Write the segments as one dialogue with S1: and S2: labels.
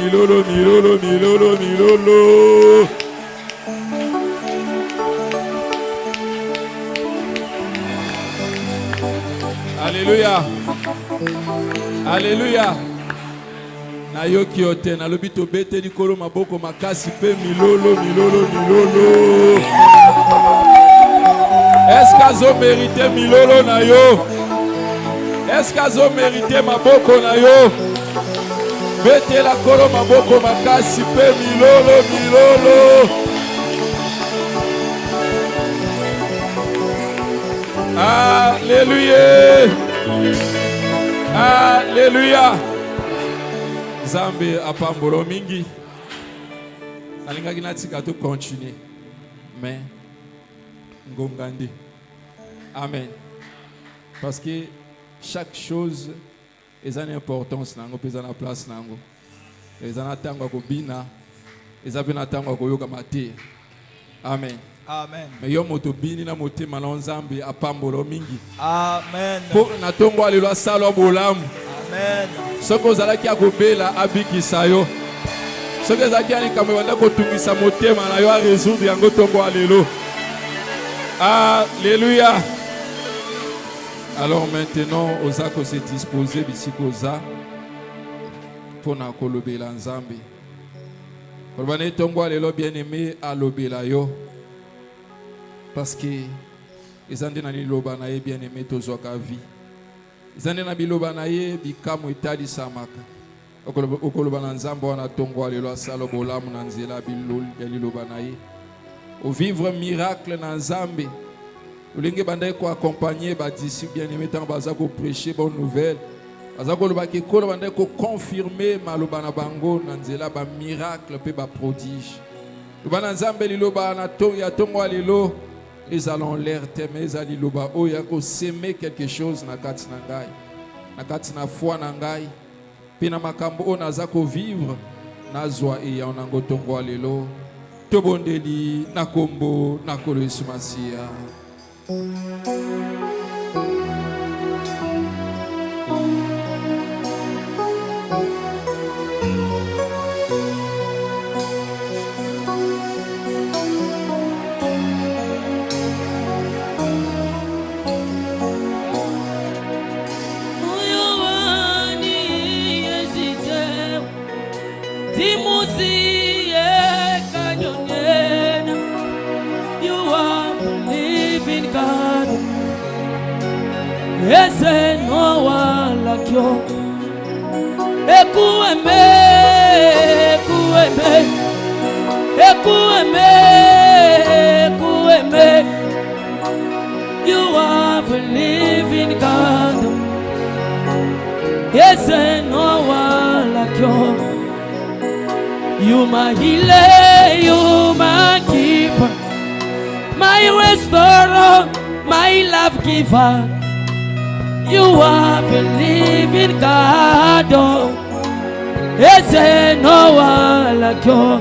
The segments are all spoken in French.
S1: milolo, milolo, milolo, milolo. Alléluia. Alléluia. Na yoki ote na lobi to bete di kolo maboko makasi pe milolo, milolo, milolo. Est-ce qu'azo mérité milolo na yo? Est-ce qu'azo mérité maboko na yo? Bete la kolo maboko makasi pe milolo, milolo. Alléluia. Alléluia. Zambe apambolo mingi. Nalinga kinatika to continuer. Mais ngongandi. Amen. Parce que chaque chose est une importance nango pesa na place nango. Ezana tangwa ko bina. Ezapena tangwa ko yoka mate. Amen.
S2: Amen.
S1: Mais yo moto bini na motema na Nzambe apambolo mingi.
S2: Amen.
S1: Po na tongo alelo salo bolamu.
S2: Amen.
S1: Soko zalaki akobela abikisa yo. Soko zalaki ani kamwe wanda kotungisa motema na yo a résoudre yango tongo alelo. Alléluia. Alors maintenant, osako se disposer bisikoza pour na kolobela Nzambe. Kolbane tongo alelo bien-aimé alobela yo. Parce que ils ont dit na liloba na ye bien-aimé tozwaka vie. Ils ont dit na biloba na ye bikamu itadi samaka. Okoloba na Nzambe wana tongo alelo asalo bolamu na nzela bilol ya liloba na ye. Au vivre miracle na Nzambe. Olinge bandai ko accompagner ba disciples bien-aimés tant baza ko prêcher bonne nouvelle. Baza ko loba ke ko bandai ko confirmer maloba na bango na nzela ba miracle pe ba prodige. Loba na Nzambe liloba na to ya tongo alelo. Ils allons l'air mais ils allons loba o ya ko semer quelque chose na kati na ngai. Na kati na foi na ngai. Pina makambo o naza ko vivre na zwa e ya onango tongo alelo. Tobondeli na kombo na kolo Yesu Masia.
S3: Yes, no one like you. Ekueme, ekueme, ekueme, ekueme. You are the living God. Yes, no one like you. You my healer, you my keeper, my restorer, my love giver. You are the living God. Oh, yes, no one like you.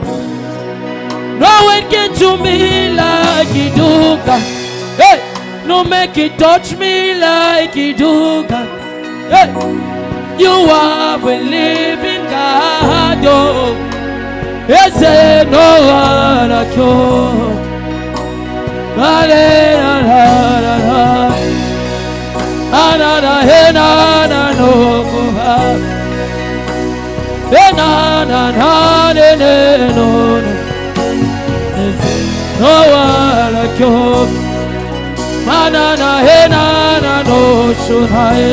S3: No one can do me like you do, God. Hey, no make it touch me like you do, God. Hey, you are the living God. Oh, yes, no one like you. Hallelujah. Anana hena na no kuha hena na na ne no no wala kyo manana hena na no shunai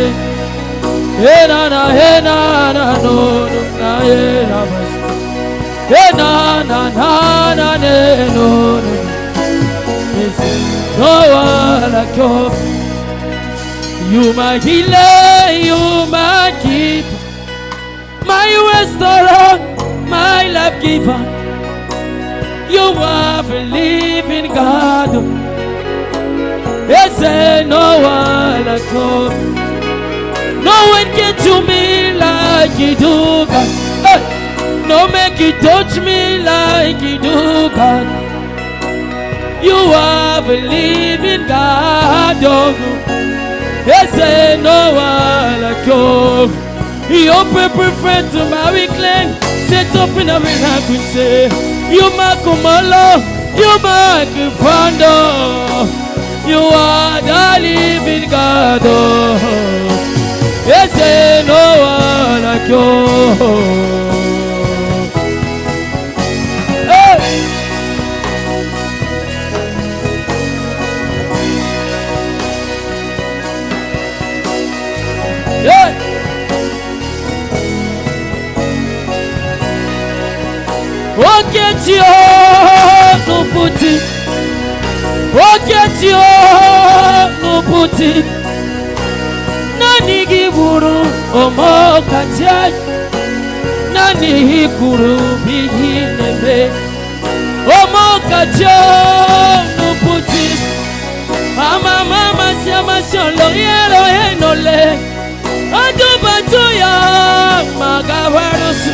S3: hena na no na hena hena na ne no no wala kyo. You my healer, you my keeper, my restorer, my life giver. You are the living God. Yes, no one like you. No one can do me like you do, God. Hey, no make you touch me like you do, God. You are the living God. Yes, no one like you. He open perfect to my weakling. Set up in a miracle, say, you make Kumalo, you make Fondo, you are the living God. Yes, ain't no one like you. Oketio nuputi, oketio nuputi, nani giburu omokatia, nani hikuru bihinebe, omokatia nuputi, mama siama sholo yero enole, adubatuya magawarusu,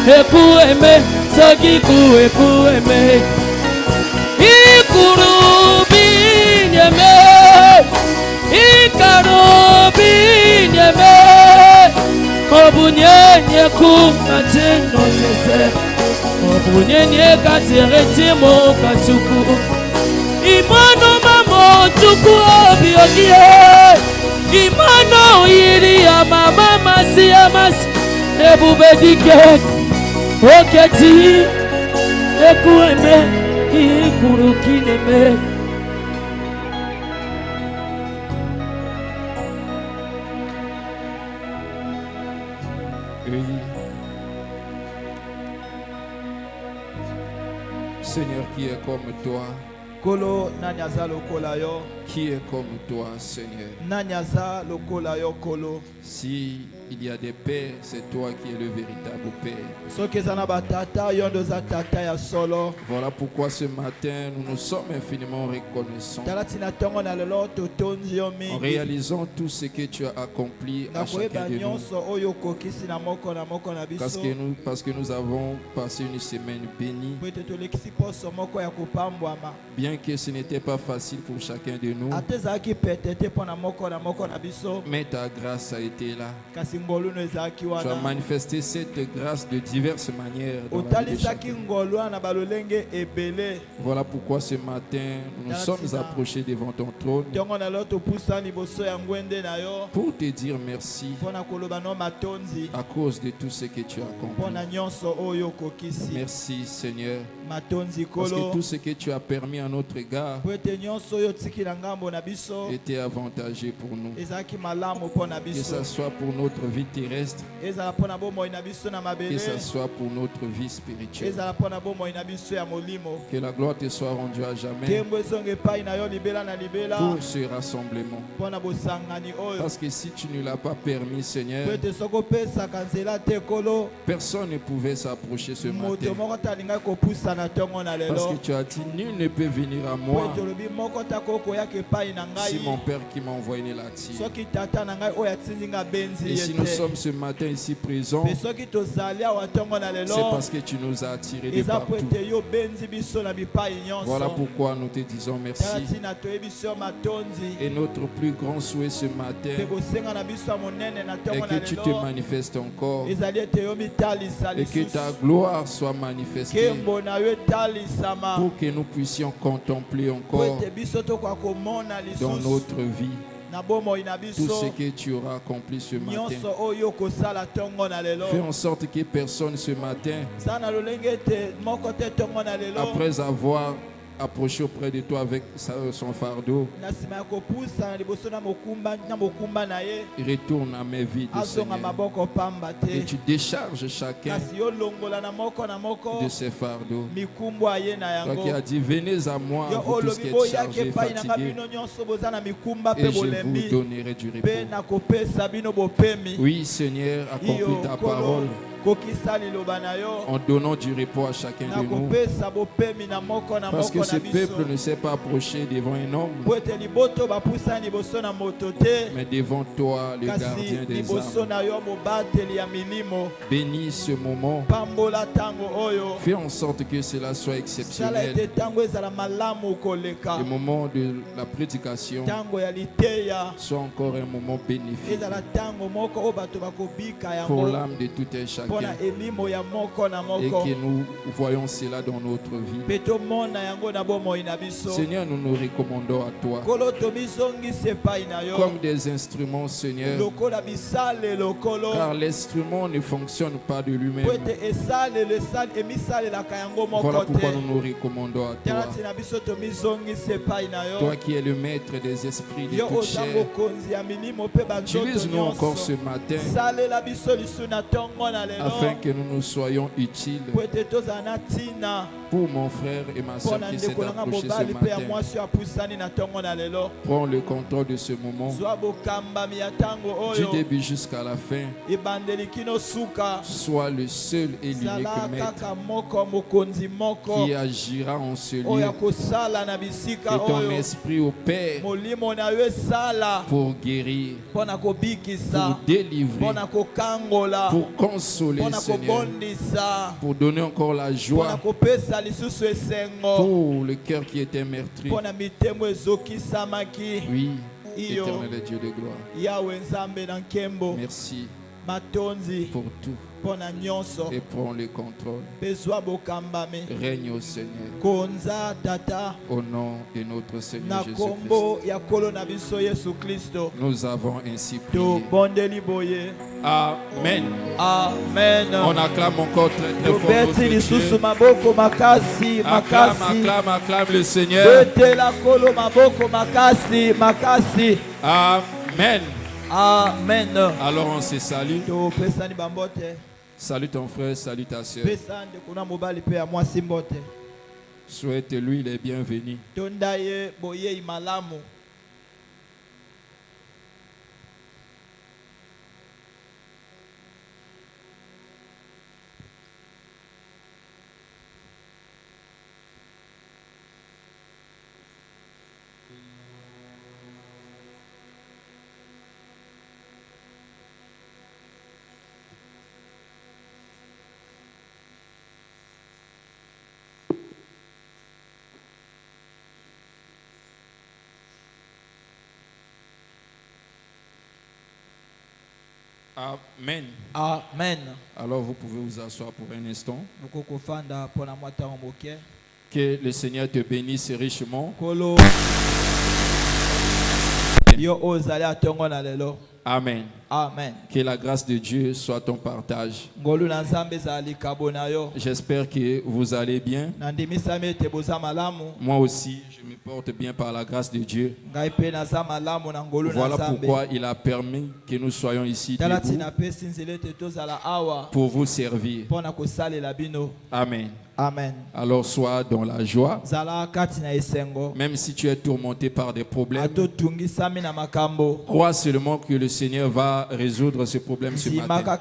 S3: ekueme. Sagiku ekueme ikurubi nyeme ikarubi nyeme obunyenye ku mateno sese obunyenye katerete mo katuku imano mamo tuku obiogie imano yiri ya mama masi amasi ebubedike oketi ekueme ikurukineme.
S1: Oui. Seigneur, qui est comme toi?
S2: Kolo nanyaza lokola yo.
S1: Qui est comme toi, Seigneur?
S2: Nanyaza lokola yo kolo.
S1: Si il y a des pères, c'est toi qui es le véritable Père.
S2: Sokezana batata yondoza tata ya solo.
S1: Voilà pourquoi ce matin, nous nous sommes infiniment reconnaissants
S2: Talatina tongo na lelo totonzi yo mingi.
S1: en réalisant tout ce que tu as accompli à chacun de nous.
S2: Oyo kokisi na moko na biso.
S1: Parce que nous avons passé une semaine bénie. Bien que ce n'était pas facile pour chacun de nous, mais ta grâce a été là. Tu as manifesté cette grâce de diverses manières dans la vie de chacun. Voilà pourquoi ce matin, nous nous sommes approchés devant ton trône pour te dire merci à cause de tout ce que tu as accompli. Merci Seigneur, parce que tout ce que tu as permis à notre égard était avantageux pour nous. Que ce soit pour notre vie terrestre, que ce soit pour notre vie spirituelle. Que la gloire te soit rendue à jamais pour ce rassemblement. Parce que si tu ne l'as pas permis, Seigneur, personne ne pouvait s'approcher ce matin. Parce que tu as dit, nul ne peut venir à moi si mon Père qui m'a envoyé ne l'attire. Et si nous sommes ce matin ici présents, c'est parce que tu nous as attirés de partout. Voilà pourquoi nous te disons merci. Et notre plus grand souhait ce matin est que tu te manifestes encore et que ta gloire soit manifestée pour que nous puissions contempler encore dans notre vie tout ce que tu auras accompli ce matin. Fais en sorte que personne ce matin, après avoir approché auprès de toi avec son fardeau, il retourne à mes vides, Seigneur, et tu décharges chacun de ses fardeaux. Toi qui as dit, venez à moi, vous tous qui êtes chargés, fatigués, et je vous donnerai du repos. Oui, Seigneur, accomplis ta parole en donnant du repos à chacun de nous. Parce que ce peuple ne s'est pas approché devant un homme, mais devant toi, le gardien des âmes. Bénis ce moment. Fais en sorte que cela soit exceptionnel. Le moment de la prédication soit encore un moment bénéfique pour l'âme de tout un chacun. chacun. Et que nous voyons cela dans notre vie. Seigneur, nous nous recommandons à toi comme des instruments, Seigneur, car l'instrument ne fonctionne pas de lui-même. Voilà pourquoi nous nous recommandons à toi. Toi qui es le maître des esprits de toute chair. Utilise-nous encore ce matin afin que nous nous soyons utiles pour mon frère et ma soeur qui s'est approché ce matin. Prends le contrôle de ce moment, du début jusqu'à la fin. Sois le seul et l'unique maître qui agira en ce lieu. Et ton esprit opère pour guérir, pour délivrer, pour consoler, Seigneur, pour donner encore la joie pour le cœur qui était meurtri. Oui, éternel Dieu de gloire. Merci pour tout. Et prends le contrôle. Règne au Seigneur. Au nom de notre Seigneur Jésus-Christ. Nous avons ainsi prié. Amen.
S2: Amen.
S1: On acclame encore très très fort notre Dieu. Acclame le Seigneur. Amen.
S2: Amen.
S1: Alors on se salue. Salut ton frère, salut ta soeur. Souhaite-lui les bienvenus. Amen.
S2: Amen.
S1: Alors vous pouvez vous asseoir pour un instant. Que le Seigneur te bénisse richement. Amen.
S2: Amen.
S1: Que la grâce de Dieu soit ton partage. J'espère que vous allez bien. Moi aussi, je me porte bien par la grâce de Dieu. Voilà pourquoi il a permis que nous soyons ici debout pour vous servir. Amen.
S2: Amen.
S1: Alors sois dans la joie. Même si tu es tourmenté par des problèmes, crois seulement que le Seigneur va résoudre ce problème ce matin.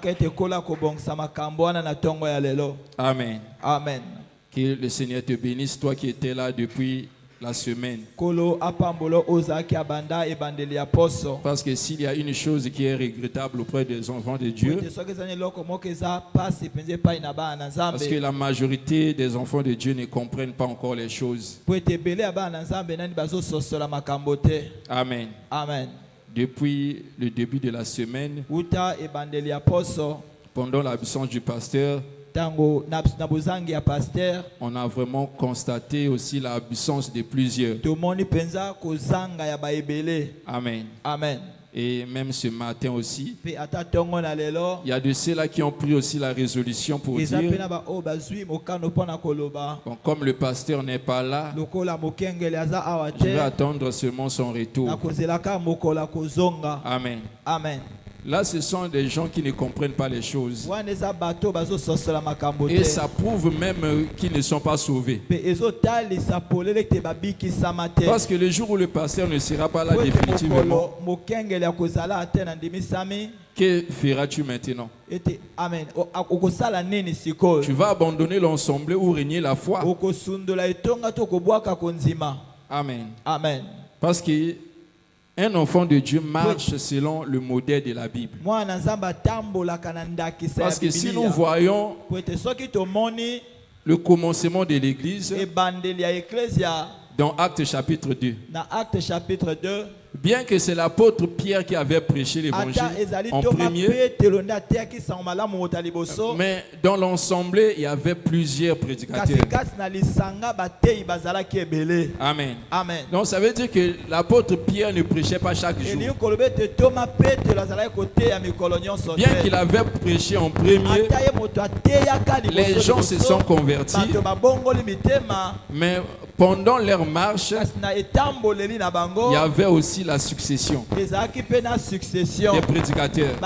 S1: Amen.
S2: Amen.
S1: Que le Seigneur te bénisse, toi qui étais là depuis la semaine. Parce que s'il y a une chose qui est regrettable auprès des enfants de Dieu, parce que la majorité des enfants de Dieu ne comprennent pas encore les choses. Amen.
S2: Amen.
S1: Depuis le début de la semaine, pendant l'absence du pasteur, on a vraiment constaté aussi l'absence de plusieurs. Amen.
S2: Amen.
S1: Et même ce matin aussi, il y a de ceux-là qui ont pris aussi la résolution pour dire, bon, comme le pasteur n'est pas là, je vais attendre seulement son retour. Amen.
S2: Amen.
S1: Là, ce sont des gens qui ne comprennent pas les choses. Et ça prouve même qu'ils ne sont pas sauvés. Parce que le jour où le pasteur ne sera pas là définitivement, que feras-tu maintenant? Tu vas abandonner l'ensemble ou régner la foi. Amen.
S2: Amen.
S1: Parce que un enfant de Dieu marche selon le modèle de la Bible. Parce que si nous voyons le commencement de l'église, dans Actes chapitre 2.
S2: Dans Actes chapitre 2.
S1: Bien que c'est l'apôtre Pierre qui avait prêché l'évangile en premier, mais dans l'ensemble, il y avait plusieurs prédicateurs. Amen.
S2: Amen.
S1: Donc ça veut dire que l'apôtre Pierre ne prêchait pas chaque jour. Bien qu'il avait prêché en premier, les gens se sont convertis, mais pendant leur marche, il y avait aussi la succession des prédicateurs.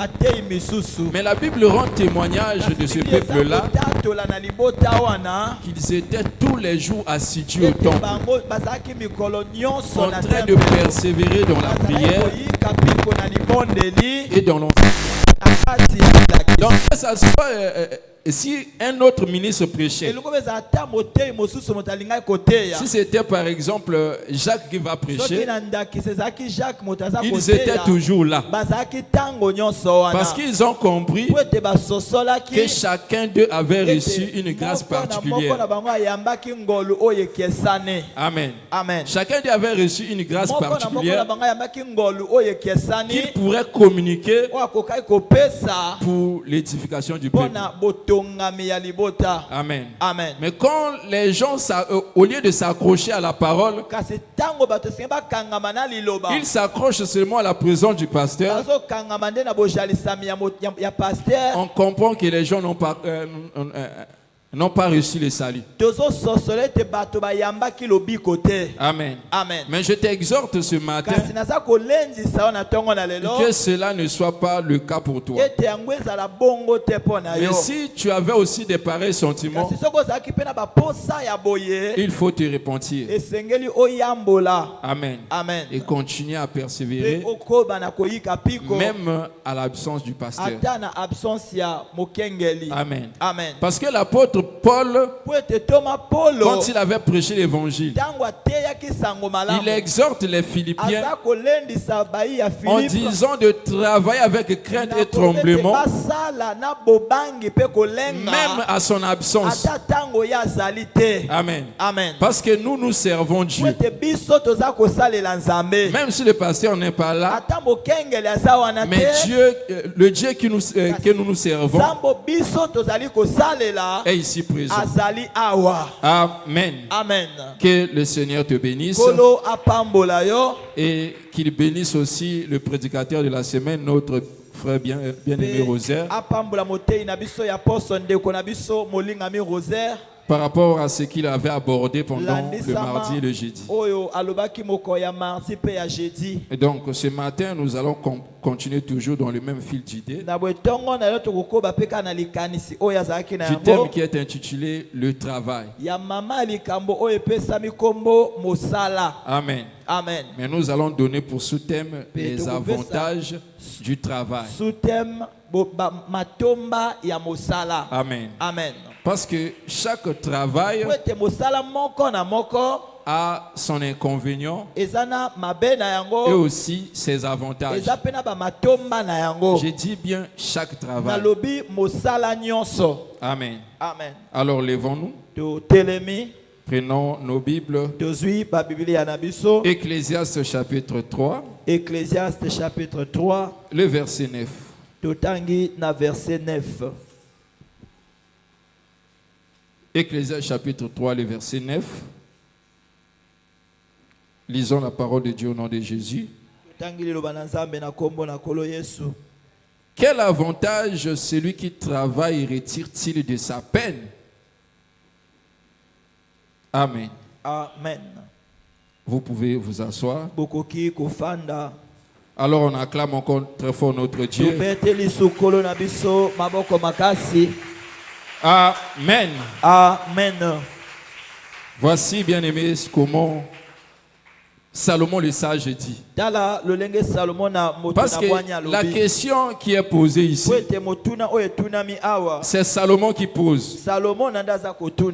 S1: Mais la Bible rend témoignage de ce peuple-là qu'ils étaient tous les jours assidus au temple, en train de persévérer dans la prière et dans l'enseignement. Donc, ça soit si un autre ministre prêchait, si c'était par exemple Jacques qui va prêcher, ils étaient toujours là. Parce qu'ils ont compris que chacun d'eux avait reçu une grâce particulière. Amen.
S2: Amen.
S1: Chacun d'eux avait reçu une grâce particulière qu'il pourrait communiquer pour l'édification du peuple. Amen.
S2: Amen.
S1: Mais quand les gens, au lieu de s'accrocher à la parole, ils s'accrochent seulement à la présence du pasteur, on comprend que les gens n'ont pas reçu le salut. Amen.
S2: Amen.
S1: Mais je t'exhorte ce matin que cela ne soit pas le cas pour toi. Mais si tu avais aussi des pareils sentiments, il faut te repentir. Amen.
S2: Amen.
S1: Et continuer à persévérer même à l'absence du pasteur. Amen.
S2: Amen.
S1: Parce que l'apôtre Paul, quand il avait prêché l'évangile, il exhorte les Philippiens en disant de travailler avec crainte et tremblement, même à son absence. Amen.
S2: Amen.
S1: Parce que nous servons Dieu. Même si le pasteur n'est pas là, mais Dieu, le Dieu que nous servons est ici présent. Amen.
S2: Amen.
S1: Que le Seigneur te bénisse et qu'il bénisse aussi le prédicateur de la semaine, notre frère bien-aimé Rosaire, par rapport à ce qu'il avait abordé pendant le mardi et le jeudi. Et donc ce matin, nous allons continuer toujours dans le même fil d'idées, du thème qui est intitulé le travail. Amen.
S2: Amen.
S1: Mais nous allons donner pour sous-thème les avantages du travail.
S2: Sous-thème
S1: Amen.
S2: Amen.
S1: Parce que chaque travail a son inconvénient et aussi ses avantages. Je dis bien chaque travail. Amen.
S2: Amen.
S1: Alors levons-nous. Prenons nos Bibles. Ecclésiaste chapitre 3.
S2: Ecclésiaste chapitre 3.
S1: Le verset 9.
S2: Totangi na verset 9.
S1: Ecclésiaste chapitre 3, le verset 9. Lisons la parole de Dieu au nom de Jésus. Quel avantage celui qui travaille retire-t-il de sa peine? Amen.
S2: Amen.
S1: Vous pouvez vous asseoir. Alors on acclame encore très fort notre Dieu. Amen.
S2: Amen.
S1: Voici, bien-aimés, comment Salomon le sage dit. Parce que la question qui est posée ici, c'est Salomon qui pose.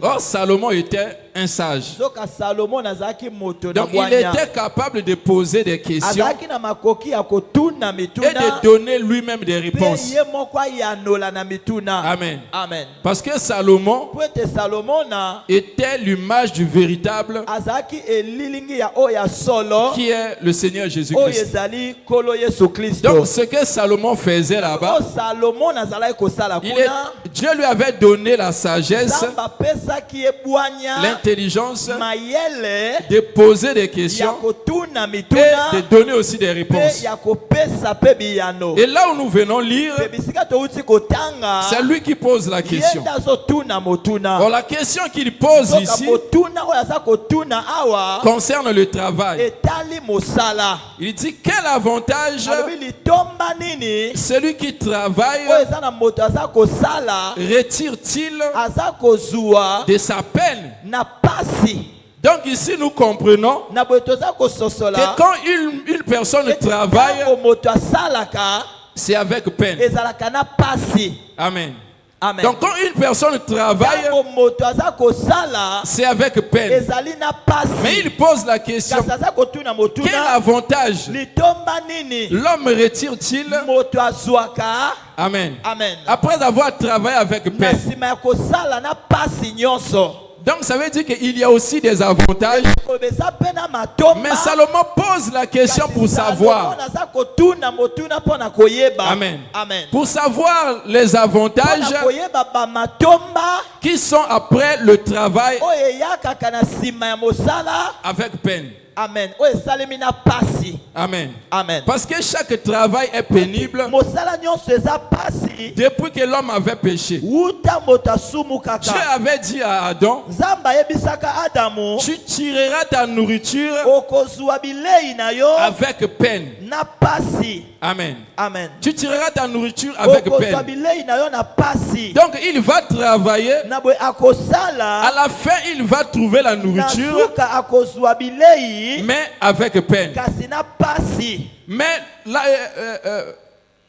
S1: Or, Salomon était un sage.
S2: Zoka Salomon azalaki moto na
S1: Donc il
S2: bwanya.
S1: était capable de poser des questions
S2: Azalaki na makoki ya kotuna
S1: et
S2: mituna.
S1: de donner lui-même des
S2: Pe
S1: réponses.
S2: ye moko ayanola na mituna.
S1: Amen.
S2: Amen.
S1: Parce que Salomon
S2: Po ete Salomon na
S1: était l'image du véritable
S2: azalaki elilingi ya oya solo.
S1: qui est le Seigneur
S2: Oyo
S1: Jésus-Christ.
S2: ezali kolo Yesu Kristo.
S1: Donc ce que Salomon faisait là-bas,
S2: O Salomon azalaki kosala kuna.
S1: Dieu lui avait donné la sagesse,
S2: Zamba pesaki ye bwanya.
S1: l'intelligence
S2: Mayele
S1: de poser des
S2: ya
S1: questions
S2: kotuna
S1: et
S2: mituna.
S1: de donner aussi des
S2: Pe
S1: réponses.
S2: ya kopesa pe biyano.
S1: Et là où nous venons lire,
S2: Pe bisika touti kotanga.
S1: c'est lui qui pose la question.
S2: Yenda zotuna motuna.
S1: Or, la question qu'il pose
S2: Soka
S1: ici
S2: motuna oyo aza kotuna awa.
S1: concerne le travail.
S2: Etali mosala.
S1: Il dit quel avantage
S2: Alobi litomba nini.
S1: celui qui travaille
S2: Oyo eza na moto aza kosala.
S1: retire-t-il
S2: Aza kozwa.
S1: de sa peine?
S2: Na pasi.
S1: Donc ici nous comprenons
S2: Na boye toza
S1: que
S2: kososola.
S1: quand une personne travaille,
S2: Tango moto asalaka.
S1: c'est avec peine.
S2: Ezalaka na pasi.
S1: Amen.
S2: Amen.
S1: Donc quand une personne travaille,
S2: Tango moto aza kosala.
S1: c'est avec peine.
S2: Ezali na pasi.
S1: Mais il pose la question,
S2: Kasi aza kotuna
S1: quel
S2: motuna.
S1: avantage
S2: Litomba nini.
S1: l'homme retire-t-il?
S2: Moto azwaka.
S1: Amen.
S2: Amen.
S1: Après avoir travaillé avec
S2: Na
S1: peine.
S2: sima ya kosala na pasi nyonso.
S1: Donc ça veut dire qu'il y a aussi des avantages.
S2: Kobeza pe na matomba.
S1: Mais Salomon pose la question
S2: Kasi
S1: pour savoir.
S2: Salomon aza kotuna motuna mpona koyeba.
S1: Amen.
S2: Amen.
S1: Pour savoir les avantages
S2: Mpona koyeba ba matomba.
S1: qui sont après le travail
S2: Oyo eyakaka na sima ya mosala.
S1: avec peine.
S2: Amen. Oyo esalemi na pasi.
S1: Amen.
S2: Amen.
S1: Parce que chaque travail est pénible
S2: Mosala nyonso eza pasi.
S1: depuis que l'homme avait péché.
S2: Wuta moto asumu
S1: Dieu
S2: kaka.
S1: avait dit à Adam,
S2: Nzambe ayebisaka Adamu.
S1: tu tireras ta nourriture
S2: Okozwa bilei na yo.
S1: avec peine.
S2: Na pasi.
S1: Amen.
S2: Amen.
S1: Tu tireras ta nourriture avec
S2: Okozwa
S1: peine.
S2: bilei na yo na pasi.
S1: Donc il va travailler.
S2: Na boye
S1: À
S2: akosala.
S1: la fin, il va trouver la
S2: Na
S1: nourriture,
S2: suka akozwa bilei.
S1: mais avec peine.
S2: Kasi na pasi.
S1: Mais là,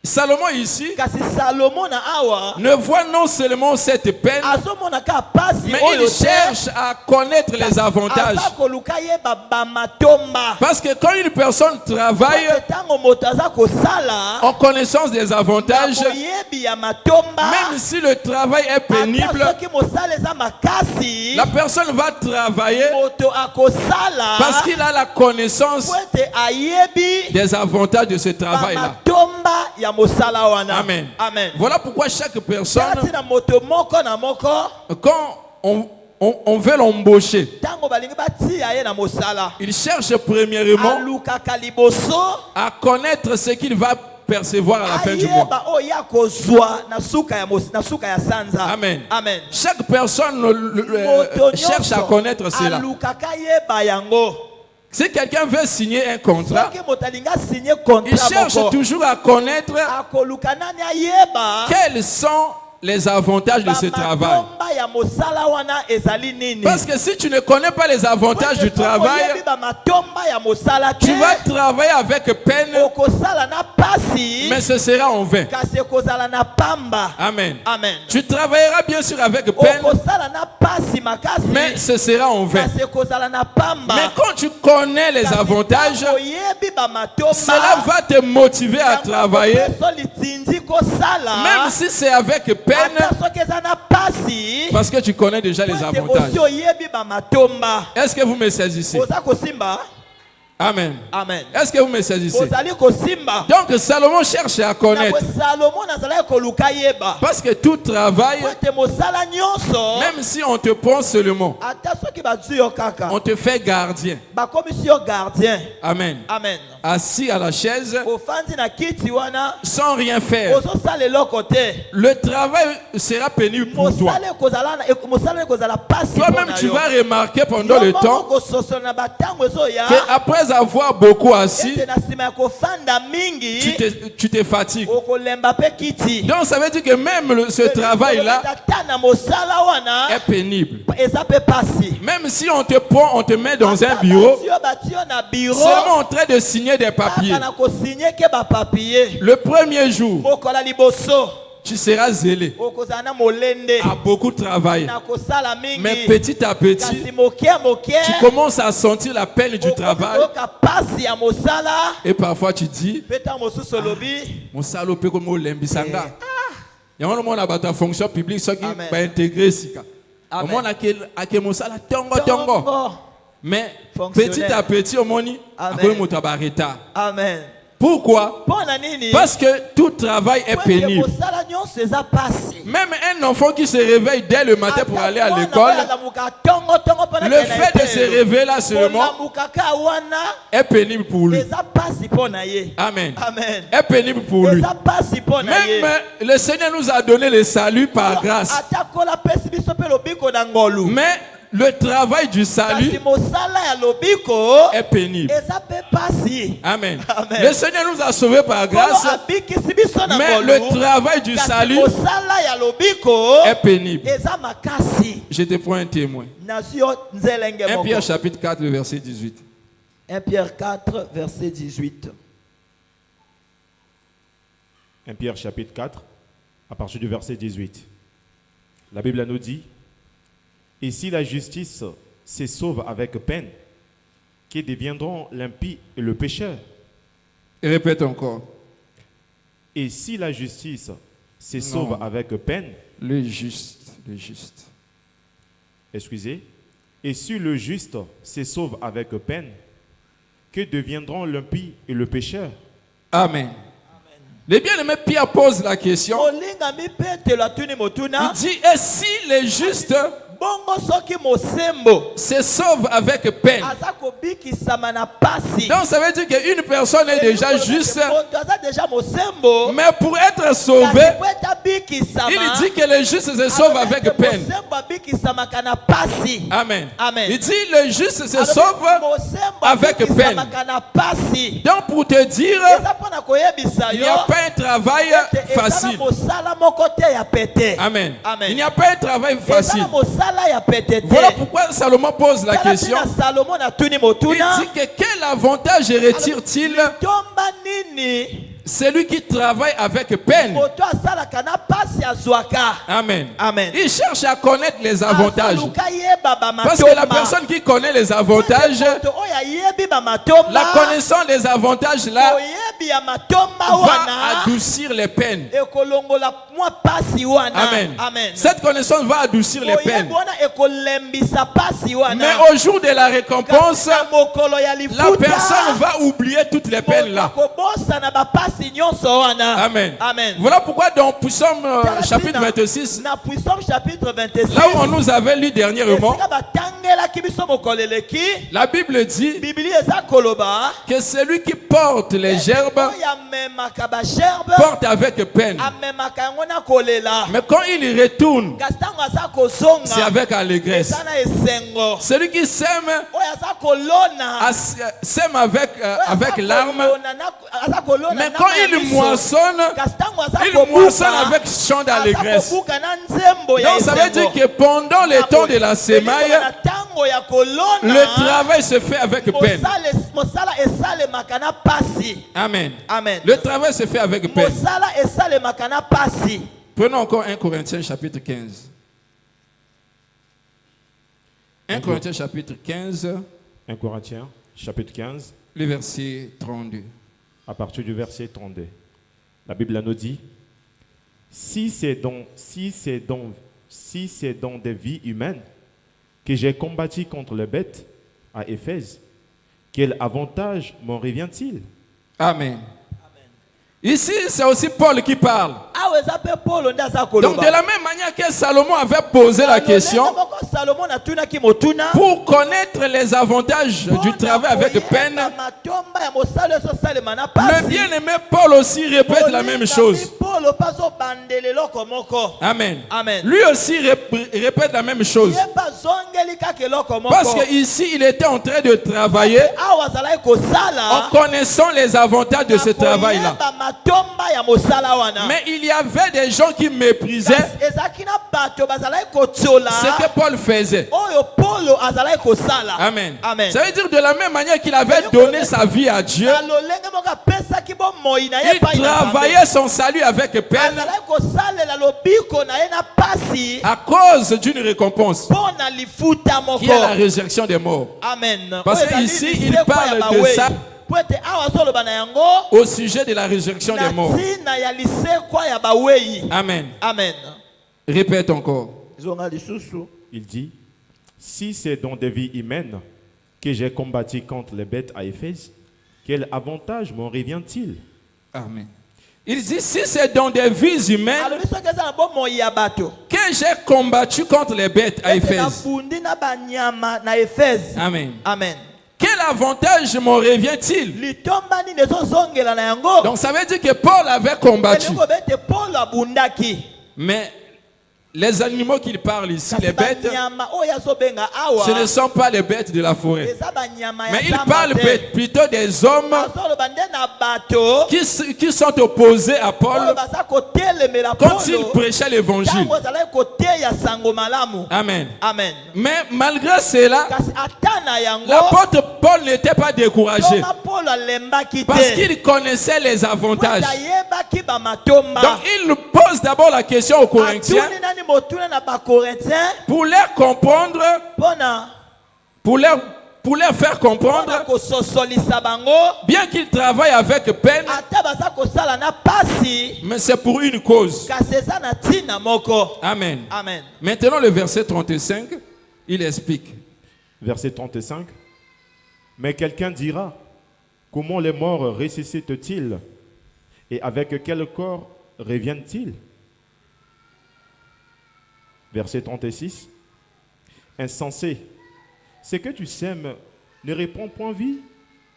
S1: Salomon ici
S2: Kasi Salomon na awa.
S1: ne voit non seulement cette peine,
S2: Azomona ka pasi
S1: mais
S2: oyo
S1: il
S2: te.
S1: cherche à connaître les avantages.
S2: Aza koluka yeba ba matomba.
S1: Parce que quand une personne travaille
S2: Tango moto aza kosala.
S1: en connaissance des avantages,
S2: Yebi ya matomba.
S1: même si le travail est pénible,
S2: Ata soki mosala eza makasi.
S1: la personne va travailler
S2: Moto akosala.
S1: parce qu'il a la connaissance
S2: Po ete ayebi.
S1: des avantages de ce
S2: Ba
S1: travail-là.
S2: matomba ya mosala wana.
S1: Amen.
S2: Amen.
S1: Voilà pourquoi chaque personne,
S2: Kati na moto moko na moko.
S1: quand on veut l'embaucher,
S2: Tango balingi batia ye na mosala.
S1: il cherche premièrement
S2: Alukaka liboso.
S1: à connaître ce qu'il va percevoir à la fin du mois.
S2: Ayeba oya kozwa na suka ya na suka ya sanza.
S1: Amen.
S2: Amen.
S1: Chaque personne
S2: Moto
S1: cherche à
S2: nyonso
S1: connaître cela.
S2: alukaka yeba yango.
S1: Si quelqu'un veut signer un contrat,
S2: Soki moto alinga signer
S1: il
S2: contrat
S1: cherche
S2: moko.
S1: toujours à connaître
S2: Akoluka nani ayeba.
S1: quels sont les avantages de ce travail.
S2: Bamatomba ya mosala wana ezali nini.
S1: Parce que si tu ne connais pas les avantages du travail,
S2: Oyebi bamatomba ya mosala te.
S1: tu vas travailler avec peine,
S2: Okosala na pasi.
S1: mais ce sera en vain.
S2: Kasi kozala na pamba.
S1: Amen.
S2: Amen.
S1: Tu travailleras bien sûr avec peine,
S2: Okosala na pasi makasi.
S1: mais ce sera en vain.
S2: Kasi kozala na pamba.
S1: Mais quand tu connais les
S2: Kasi
S1: avantages,
S2: tango oyebi bamatomba.
S1: cela va te motiver à
S2: yango
S1: travailler,
S2: kopeso litindi kosala.
S1: même si c'est avec peine,
S2: Ata soki eza na pasi.
S1: parce que tu connais déjà les
S2: Po ete
S1: avantages.
S2: osi oyebi bamatomba.
S1: Est-ce que vous me saisissez?
S2: Oza kosimba.
S1: Amen.
S2: Amen.
S1: Est-ce que vous me saisissez?
S2: Ozali kosimba.
S1: Donc Salomon cherche à connaître.
S2: Salomon azalaki koluka yeba.
S1: Parce que tout travail,
S2: Po ete mosala nyonso.
S1: même si on te prend seulement,
S2: Ata soki bazwi yo kaka.
S1: on te fait gardien.
S2: Bakomisi yo gardien.
S1: Amen.
S2: Amen.
S1: Assis à la chaise,
S2: Ofandi na kiti wana.
S1: sans rien faire.
S2: Ozosala eloko te.
S1: Le travail sera pénible pour toi.
S2: Mosala ekozala pasi.
S1: Toi-même, tu vas remarquer pendant le temps
S2: kososola na batango ezoya.
S1: qu'après avoir beaucoup assis,
S2: Ete na sima ya kofanda mingi.
S1: tu te fatigues.
S2: Okolemba pe kiti.
S1: Donc ça veut dire que même ce travail-là
S2: Ata na mosala wana.
S1: est pénible.
S2: Eza pe pasi.
S1: Même si on te prend, on te met dans un bureau,
S2: Batio na bureau.
S1: seulement en train de signer des papiers.
S2: Kaka na kosigner ke ba papier.
S1: Le premier jour,
S2: Mokola liboso.
S1: tu seras zélé,
S2: okozala na molende
S1: à beaucoup travailler.
S2: na kosala mingi.
S1: Mais petit à petit,
S2: kasi moke moke
S1: tu commences à sentir la peine du travail.
S2: okoka pasi ya mosala
S1: Et parfois tu dis,
S2: peta mosusu lobi
S1: mon salope comme olembisanga. Il y a un moment où la fonction publique, ceux qui
S2: Amen.
S1: va intégrer Sika. Au
S2: Amen.
S1: moment où mon salaire tongo. Mais
S2: Fonctionnaire.
S1: petit à petit, au moment
S2: Amen.
S1: où retard.
S2: amen.
S1: Pourquoi?
S2: Mpona nini?
S1: Parce que tout travail est pénible.
S2: kosala nyonso eza pasi.
S1: Même un enfant qui se réveille dès le matin pour aller à l'école, le fait de se réveiller là seulement est pénible pour lui.
S2: eza pasi mpona ye.
S1: Amen.
S2: Amen.
S1: Est pénible pour lui.
S2: eza pasi mpona ye.
S1: Même le Seigneur nous a donné le salut par grâce.
S2: atakola pesi biso mpe lobiko na ngolu.
S1: Mais le travail du salut
S2: kasi mosala ya lobiko
S1: est pénible.
S2: eza mpe pasi.
S1: Amen.
S2: Amen.
S1: Le Seigneur nous a sauvés par grâce,
S2: Nkolo abikisi biso na
S1: mais
S2: ngolu.
S1: le travail du
S2: kasi
S1: salut
S2: mosala ya lobiko
S1: est pénible.
S2: eza makasi.
S1: Je te prends un témoin.
S2: nazwi yo nzelenge
S1: 1
S2: moko.
S1: Pierre chapitre 4, le verset 18.
S2: 1 Pierre 4 verset 18.
S4: 1 Pierre chapitre 4, à partir du verset 18. La Bible nous dit, « Et si la justice se sauve avec peine, que deviendront l'impie et le pécheur?
S1: Et répète encore.
S4: Et si la justice se sauve avec peine,
S1: Le juste.
S4: excusez, et si le juste se sauve avec peine, que deviendront l'impie et le pécheur? »
S1: Amen. Les bien-aimés, Pierre pose la question.
S2: Olinga mi petelo atuni
S1: Il
S2: motuna.
S1: dit, et si les justes
S2: Bongo soki mosembo.
S1: se sauvent avec peine?
S2: Aza kobikisama na pasi.
S1: Donc ça veut dire qu'une personne est déjà juste,
S2: Aza déjà mosembo.
S1: mais pour être sauvé,
S2: Kasi po eta bikisama.
S1: il dit que les justes se sauvent avec peine.
S2: Mosembo abikisama kana pasi.
S1: Amen.
S2: Amen.
S1: Il dit, le juste se sauve
S2: Mosembo
S1: avec
S2: abikisama
S1: peine.
S2: kana pasi.
S1: Donc pour te dire,
S2: Eza pona koyebisa
S1: il
S2: yo.
S1: n'y a pas un travail facile.
S2: Mosala moko te ya pete.
S1: Amen.
S2: Amen.
S1: Il n'y a pas un travail facile.
S2: Ezala mosala ya pete te.
S1: Voilà pourquoi Salomon pose la question.
S2: Salomon atuni
S1: Il
S2: motuna.
S1: dit que quel avantage retire-t-il
S2: Tomba nini.
S1: celui qui travaille avec peine?
S2: Moto asalaka na pasi azwaka.
S1: Amen.
S2: Amen.
S1: Il cherche à connaître les avantages.
S2: Azaluka yeba ba
S1: Parce
S2: matomba.
S1: que la personne qui connaît les avantages,
S2: Moto oya yebi ba matomba.
S1: la connaissance des avantages là
S2: Oyebi ya matomba
S1: va
S2: wana.
S1: adoucir les peines.
S2: Ekolongola mwa pasi wana.
S1: Amen.
S2: Amen.
S1: Cette connaissance va adoucir les peines.
S2: Oyebi wana ekolembisa pasi wana.
S1: Mais au jour de la récompense,
S2: Kasi na mokolo ya
S1: la
S2: lifuta.
S1: personne va oublier toutes les peines là.
S2: Kobosa na ba pasi nyonso wana.
S1: Amen.
S2: Amen.
S1: Voilà pourquoi dans Psaume chapitre 26,
S2: Na Psaume chapitre 26.
S1: là où on nous avait lu dernièrement,
S2: Esika batangelaki biso mokolo eleki.
S1: la Bible dit
S2: Biblia eza koloba.
S1: que celui qui porte les gerbes
S2: Oyo amemaka bagerbe.
S1: porte avec peine.
S2: Amemaka yango na kolela.
S1: Mais quand il retourne,
S2: Kasi ntango aza kozonga.
S1: c'est avec allégresse.
S2: Eza na esengo.
S1: Celui qui sème
S2: Oyo aza kolona.
S1: sème avec larmes.
S2: Aza kolona.
S1: Mais quand il moissonne,
S2: Kasi ntango aza
S1: il moissonne avec chant d'allégresse.
S2: aza kobuka na nzembo ya
S1: Donc ça veut dire que pendant le temps de la semaille,
S2: na ntango ya kolona.
S1: le travail se fait avec peine.
S2: Mosala esalemaka na pasi.
S1: Amen.
S2: Amen.
S1: Le travail se fait avec peine.
S2: Mosala esalemaka na pasi.
S1: Prenons encore 1 Corinthiens chapitre 15. 1 Corinthiens chapitre 15,
S4: 1 Corinthiens chapitre 15,
S1: le verset 32.
S4: à partir du verset 32. La Bible nous dit, si c'est dans des vies humaines que j'ai combattu contre les bêtes à Éphèse, quel avantage m'en revient-il?
S1: Amen. Ici, c'est aussi Paul qui parle.
S2: Awa eza pe Paul nde aza
S1: Donc
S2: koloba.
S1: de la même manière que Salomon avait posé la question,
S2: Salomon atunaki motuna.
S1: pour connaître les avantages du travail avec peine,
S2: Matomba ya mosala so salema na
S1: le
S2: pasi.
S1: bien-aimé Paul aussi répète la même chose.
S2: Paul paso bandelelo komoko.
S1: Amen.
S2: Amen.
S1: Lui aussi répète la même chose.
S2: Yeba zongeli ka keloko moko.
S1: Parce qu'ici, il était en train de travailler
S2: Awa zalai ko sala.
S1: en connaissant les avantages de ce travail-là.
S2: matomba ya mosala wana.
S1: Mais il y avait des gens qui méprisaient
S2: Ezaki na bato bazalaki kotiola
S1: ce que Paul faisait.
S2: oyo Paulo azalaki kosala.
S1: Amen.
S2: Amen.
S1: Ça veut dire de la même manière qu'il avait donné sa vie à Dieu,
S2: Na lolenge moko apesaki bomoi na ye
S1: il
S2: epai na Nzambe.
S1: travaillait son salut avec peine
S2: Azalaki kosalela lobiko na ye na pasi
S1: à cause d'une récompense
S2: mpo na lifuta moko.
S1: qui est la résurrection des morts.
S2: Amen.
S1: Parce
S2: Oyo
S1: que
S2: ezali
S1: ici, il
S2: lisekwa
S1: parle
S2: ya
S1: de
S2: bawei.
S1: ça
S2: Po ete awa azoloba na yango
S1: au sujet de la résurrection des
S2: na
S1: morts.
S2: ntina ya lisekwa ya bawei.
S1: Amen.
S2: Amen.
S1: Répète encore.
S2: Zonga lisusu.
S4: Il dit, si c'est dans des vies humaines que j'ai combattu contre les bêtes à Éphèse, quel avantage m'en revient-il?
S1: Amen. Il dit, si c'est dans des vies humaines
S2: Alobi soki eza na bomoi ya bato.
S1: que j'ai combattu contre les bêtes à
S2: Ete
S1: Éphèse.
S2: nabundi na banyama na Efeze.
S1: Amen.
S2: Amen.
S1: Quel avantage m'en revient-il?
S2: Litomba nini ezozongela na yango.
S1: Donc ça veut dire que Paul avait combattu.
S2: Elingo bete Paulo abundaki.
S1: Mais les animaux qu'il parle ici,
S2: Kasi
S1: les bêtes,
S2: banyama oyo azobenga awa.
S1: ce ne sont pas les bêtes de la forêt.
S2: Eza banyama ya
S1: Mais il
S2: zamba
S1: parle
S2: te.
S1: plutôt des hommes
S2: Azoloba nde na bato.
S1: qui sont opposés à Paul
S2: Oyo baza kotelemela
S1: quand il
S2: Paulo.
S1: prêchait l'évangile.
S2: Ntango azalaki koteya sango malamu.
S1: Amen.
S2: Amen.
S1: Mais malgré cela,
S2: Kasi ata na yango.
S1: l'apôtre Paul n'était pas découragé
S2: Toma Paulo alembaki te.
S1: parce qu'il connaissait les avantages.
S2: Po ayebaki bamatomba.
S1: Donc il pose d'abord la question aux Corinthiens
S2: Atuni nani motuna na bakorinthien
S1: pour leur comprendre,
S2: mpona
S1: pour leur faire comprendre,
S2: kososolisa bango
S1: bien qu'ils travaillent avec peine,
S2: ata baza kosala na pasi
S1: mais c'est pour une cause.
S2: kasi eza na ntina moko.
S1: Amen.
S2: Amen.
S1: Maintenant le verset 35, il explique.
S4: Verset 35. Mais quelqu'un dira, comment les morts ressuscitent-ils? Et avec quel corps reviennent-ils? Verset 36. Insensé, ce que tu sèmes ne répond point vie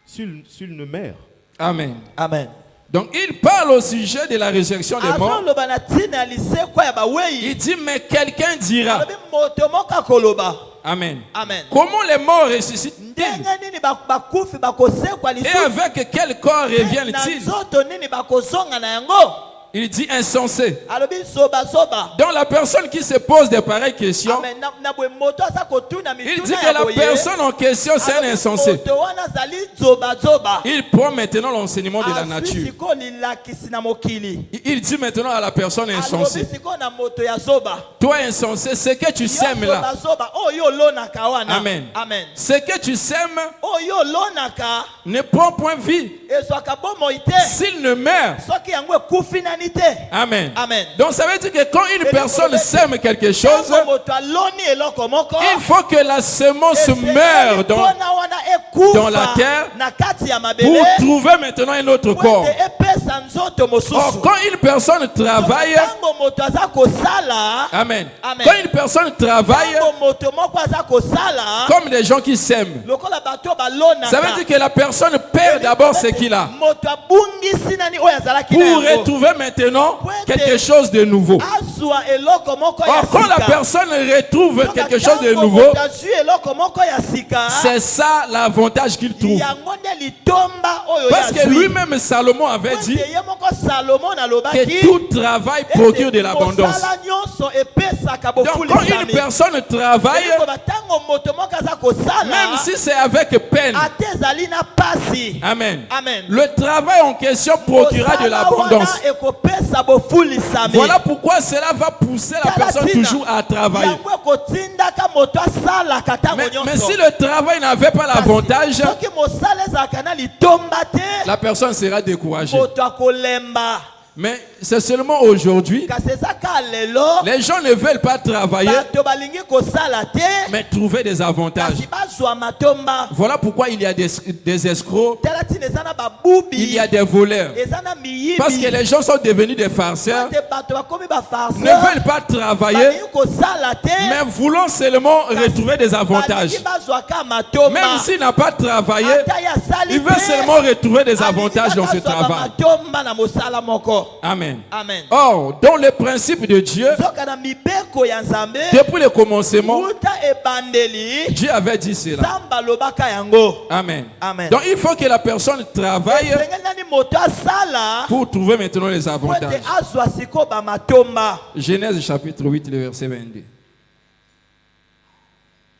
S4: s'il ne meurt.
S1: Amen.
S2: Amen.
S1: Donc il parle au sujet de la résurrection des morts.
S2: azoloba na ntina ya lisekwa ya bawei.
S1: Il dit, mais quelqu'un dira.
S2: alobi moto moko akoloba.
S1: Amen.
S2: Amen.
S1: Comment les morts ressuscitent-ils?
S2: ndenge nini bakufi bakosekwa
S1: Et
S2: lisusu.
S1: avec quel corps
S2: na
S1: reviennent-ils?
S2: nzoto nini bakozonga na yango.
S1: Il dit insensé.
S2: alobi zobazoba.
S1: Donc la personne qui se pose de pareilles questions,
S2: Amen. Na boye moto aza kotuna
S1: il
S2: mituna
S1: dit
S2: ya
S1: que la
S2: boye.
S1: personne en question c'est un
S2: Alobi
S1: insensé.
S2: moto wana azali zobazoba.
S1: Il prend maintenant l'enseignement de la
S2: Azwi
S1: nature.
S2: sikoyo lilakisi na mokili.
S1: Il dit maintenant à la personne
S2: alobi
S1: insensée,
S2: sikoyo na moto ya zoba.
S1: toi insensé, ce que tu sèmes
S2: Yo
S1: là,
S2: zobazoba oyo olonaka wana.
S1: Amen.
S2: Amen.
S1: Ce que tu sèmes
S2: oyo olonaka
S1: ne prend point vie
S2: ezwaka bomoi te.
S1: s'il ne meurt.
S2: soki yango ekufi nani te.
S1: Amen.
S2: Amen.
S1: Donc ça veut dire que quand une personne sème quelque chose,
S2: Ntango moto aloni eloko moko.
S1: il faut que la semence
S2: esengeli
S1: meure
S2: mpona wana ekufa
S1: dans la terre
S2: na kati ya
S1: pour
S2: mabele.
S1: trouver maintenant un autre
S2: po
S1: corps.
S2: ete epesa nzoto
S1: Or,
S2: mosusu.
S1: quand une personne travaille,
S2: ntango moto aza kosala.
S1: Amen.
S2: Amen.
S1: Quand une personne travaille,
S2: ntango moto moko aza kosala.
S1: comme les gens qui sèment,
S2: lokola bato balonaka.
S1: ça veut dire que la personne perd d'abord ce qu'il a
S2: moto abungisi nani oyo azalaki na
S1: pour
S2: yango.
S1: retrouver maintenant quelque chose de nouveau.
S2: azwa eloko moko ya
S1: Or, quand la
S2: sika.
S1: personne retrouve
S2: Soki
S1: quelque chose de
S2: ntango
S1: nouveau,
S2: moto azwi eloko moko ya sika.
S1: c'est ça l'avantage qu'il trouve.
S2: yango nde litomba oyo
S1: Parce que
S2: yazwi.
S1: lui-même, Salomon avait
S2: Po
S1: dit
S2: ete ye moko Salomon
S1: que
S2: alobaki.
S1: tout travail procure de l'abondance.
S2: mosala nyonso epesaka
S1: Donc, quand une
S2: bofulisami.
S1: personne travaille,
S2: Elikoba ntango moto moko aza kosala.
S1: même si c'est avec peine,
S2: ate ezali na pasi.
S1: Amen.
S2: Amen.
S1: Le travail en question procurera de
S2: Mosala
S1: l'abondance.
S2: wana ekopesa bofulisami.
S1: Voilà pourquoi cela va pousser la personne toujours à travailler.
S2: yango ekotindaka moto asalaka ntango
S1: Mais
S2: nyonso.
S1: si le travail n'avait pas l'avantage,
S2: soki mosala ezalaka na litomba te.
S1: la personne sera découragée.
S2: moto akolemba.
S1: Mais c'est seulement aujourd'hui,
S2: kasi eza ka lelo.
S1: les gens ne veulent pas travailler,
S2: bato balingi kosala te.
S1: mais trouver des avantages.
S2: kasi bazwa matomba.
S1: Voilà pourquoi il y a des escrocs,
S2: tala tina eza na babubi.
S1: il y a des voleurs.
S2: eza na miyibi.
S1: Parce que les gens sont devenus des farceurs,
S2: Ate bato bakomi bafarceur.
S1: ne veulent pas travailler,
S2: balingi kosala te.
S1: mais voulant seulement retrouver des avantages.
S2: balingi bazwaka matomba.
S1: Même s'il n'a pas travaillé,
S2: ata ya sali
S1: il veut
S2: te.
S1: seulement retrouver des
S2: Alingi
S1: avantages dans ce
S2: bazwa
S1: travail.
S2: matomba na mosala moko.
S1: Amen.
S2: Amen.
S1: Or, dans le principe de Dieu,
S2: Nzoka na mibeko ya Nzambe,
S1: depuis le commencement,
S2: uta ebandeli,
S1: Dieu avait dit cela.
S2: Nzamba lobaka yango.
S1: Amen.
S2: Amen.
S1: Donc il faut que la personne travaille
S2: Esengeli nani moto asala,
S1: pour trouver maintenant les
S2: po ete
S1: avantages.
S2: azwa siko bamatomba.
S1: Genèse chapitre 8, le verset 22.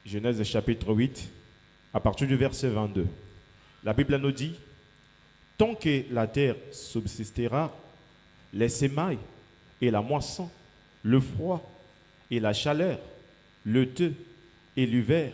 S4: Genèse chapitre 8, à partir du verset 22. La Bible nous dit, tant que la terre subsistera, les semailles et la moisson, le froid et la chaleur, le thé et l'hiver,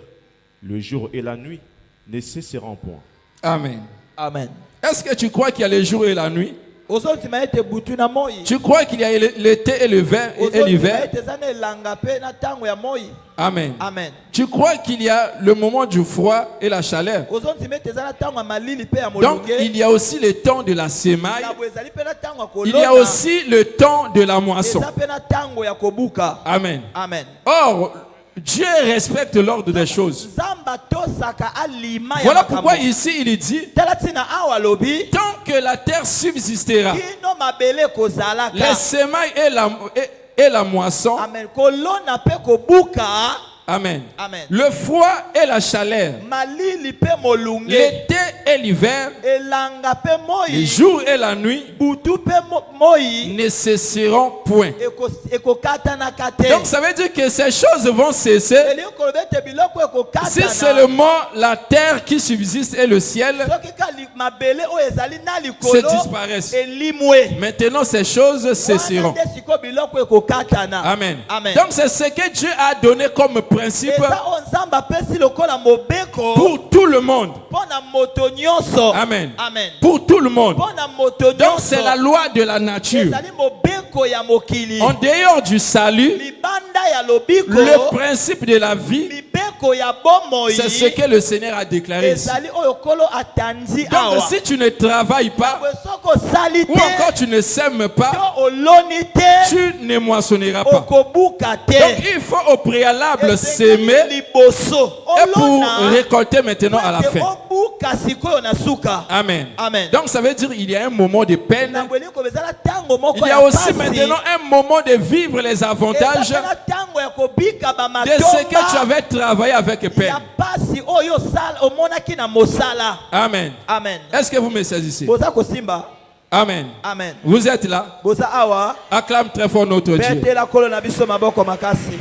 S4: le jour et la nuit ne cesseront point.
S1: Amen.
S2: Amen.
S1: Est-ce que tu crois qu'il y a le jour et la nuit?
S2: Ozontima ete butu na moi.
S1: Tu crois qu'il y a l'été et l'hiver?
S2: Ozontima ete zana elanga pe na tango ya moi.
S1: Amen.
S2: Amen.
S1: Tu crois qu'il y a le moment du froid et la chaleur?
S2: Ozontima ete zana tango ya malili pe ya
S1: Donc
S2: molunge.
S1: il y a aussi le temps de la semaille.
S2: Na bwezali pe na tango ya kolona.
S1: Il y a aussi le temps de la moisson.
S2: Eza pe na tango ya kobuka.
S1: Amen.
S2: Amen.
S1: Or, Dieu respecte l'ordre des choses.
S2: Nzamba tosaka alima ya
S1: Voilà
S2: makambo.
S1: pourquoi ici il dit,
S2: Tala tina awa lobi.
S1: tant que la terre subsistera,
S2: Kino mabele kozalaka.
S1: les semailles et la moisson,
S2: Amen. Kolona pe kobuka.
S1: amen.
S2: Amen.
S1: Le froid et la chaleur,
S2: Malili pe molunge.
S1: l'été et l'hiver,
S2: Elanga pe
S1: le
S2: moi.
S1: jour et la nuit
S2: Butu pe moi.
S1: ne cesseront point.
S2: Ekokata na kate.
S1: Donc ça veut dire que ces choses vont cesser
S2: Elingi kolobete biloko ekokata
S1: si
S2: na.
S1: seulement la terre qui subsiste et le ciel
S2: Soki ka mabele oyo ezali na
S1: se
S2: likolo.
S1: disparaissent.
S2: Elimwe.
S1: Maintenant ces choses cesseront.
S2: Wana nde siko biloko ekokata na.
S1: Amen.
S2: Amen.
S1: Donc c'est ce que Dieu a donné comme principe
S2: Eza oyo Nzambe apesi lokola mobeko.
S1: pour tout le monde.
S2: Mpona moto nyonso.
S1: Amen.
S2: Amen.
S1: Pour tout le monde.
S2: Mpona moto
S1: Donc
S2: nyonso.
S1: c'est la loi de la nature.
S2: Ezali mobeko ya mokili.
S1: En dehors du salut,
S2: Libanda ya lobiko.
S1: le principe de la vie,
S2: Mibeko ya bomoi.
S1: c'est ce que le Seigneur a déclaré ici.
S2: Ezali oyo kolo atandi
S1: Donc
S2: awa.
S1: si tu ne travailles pas,
S2: Soko sali
S1: ou
S2: te.
S1: encore tu ne sèmes pas,
S2: Yo oloni te.
S1: tu ne moissonneras pas.
S2: Okobuka te.
S1: Donc il faut au préalable s'aimer
S2: liboso.
S1: et pour récolter maintenant à la fin.
S2: Obuka sikoyo na suka.
S1: Amen.
S2: Amen.
S1: Donc ça veut dire qu'il y a un moment de peine.
S2: Nangweli ko bezala tango moko
S1: Il y
S2: ya
S1: a aussi
S2: pasi.
S1: maintenant un moment de vivre les avantages
S2: Eza na tango ya kobika ba
S1: de ce que tu avais travaillé avec peine.
S2: ya pasi oyo sala omonaki na mosala.
S1: Amen.
S2: Amen.
S1: Est-ce que vous me saisissez?
S2: Boza kosimba.
S1: Amen.
S2: Amen.
S1: Vous êtes là?
S2: Boza awa.
S1: Acclame très fort notre Dieu.
S2: Bete la kolo na biso maboko makasi.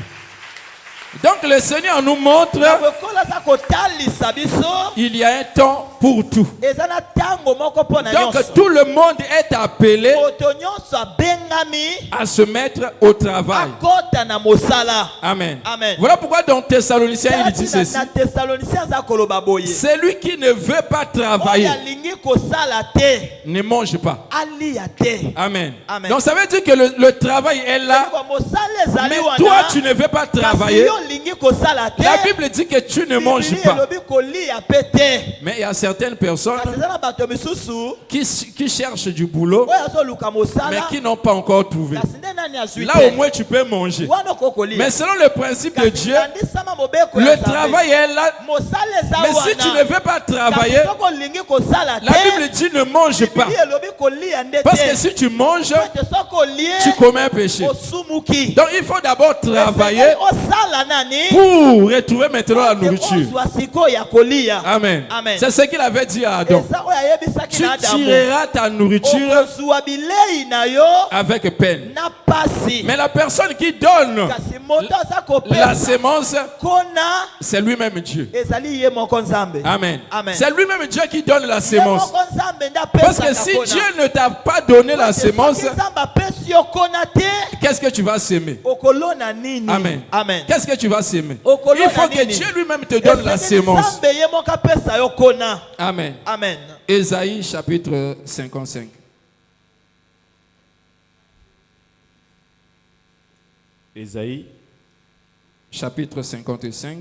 S1: Donc le Seigneur nous montre
S2: Kola za kotalisa biso.
S1: il y a un temps pour tout.
S2: Eza na tango moko pona
S1: Donc
S2: nyonso.
S1: tout le monde est appelé
S2: Moto nyonso abengami
S1: à se mettre au travail.
S2: akota na mosala.
S1: Amen.
S2: Amen.
S1: Voilà pourquoi dans Thessaloniciens il dit ceci.
S2: Na Thessaloniciens za koloba boye.
S1: Celui qui ne veut pas travailler
S2: Oya lingi kosala te.
S1: ne mange pas.
S2: Ali ya te.
S1: Amen.
S2: Amen.
S1: Donc ça veut dire que le travail est là,
S2: Mosala ezali
S1: mais
S2: wana.
S1: toi tu ne veux pas travailler.
S2: Lingi kosala te.
S1: La Bible dit que tu ne manges pas.
S2: Elobi kolia pete.
S1: Mais il y a certaines personnes
S2: Kasi za na bato misusu.
S1: qui cherchent du boulot,
S2: Oya zo luka mosala.
S1: mais qui n'ont pas encore trouvé.
S2: Kasi nde nani azwi
S1: Là
S2: te.
S1: au moins tu peux manger.
S2: Wana kokolia.
S1: Mais selon le principe de Dieu,
S2: Ndisama mobeko ya
S1: le
S2: Nzambe.
S1: travail est là.
S2: Mosala eza
S1: Mais
S2: wana.
S1: si tu ne veux pas travailler,
S2: Kasi soko lingi kosala te.
S1: la Bible dit ne mange pas.
S2: Biblia elobi kolia nde
S1: Parce
S2: te.
S1: que si tu manges,
S2: Ete soko lie.
S1: tu commets un péché.
S2: Osumuki.
S1: Donc il faut d'abord travailler
S2: Osala nani.
S1: pour retrouver maintenant la nourriture.
S2: Ozwa siko ya kolia.
S1: Amen.
S2: Amen.
S1: C'est ce qu'il avait dit à Adam.
S2: Eza oyo ayebisaki
S1: Tu
S2: na Adamu.
S1: tireras ta nourriture
S2: Okozwa bilei na yo
S1: avec peine.
S2: na pasi.
S1: Mais la personne qui donne
S2: Kasi moto aza
S1: la
S2: kopesa
S1: sémence,
S2: kona
S1: c'est lui-même Dieu.
S2: ezali ye moko Nzambe.
S1: Amen.
S2: Amen.
S1: C'est lui-même Dieu qui donne la
S2: Ye
S1: sémence.
S2: moko Nzambe nde
S1: Parce
S2: apesaka
S1: que si
S2: kona.
S1: Dieu ne t'a pas donné la sémence,
S2: Soki Nzambe apesi yo kona te.
S1: qu'est-ce que tu vas s'aimer?
S2: Okolona nini?
S1: Amen.
S2: Amen.
S1: Qu'est-ce que tu vas s'aimer?
S2: Okolona
S1: Il faut que
S2: nini?
S1: Dieu lui-même te donne la
S2: Esengeli
S1: sémence.
S2: Nzambe ye moko apesa yo kona.
S1: Amen.
S2: Amen.
S1: Ésaïe chapitre 55.
S4: Ésaïe,
S1: Chapitre 55.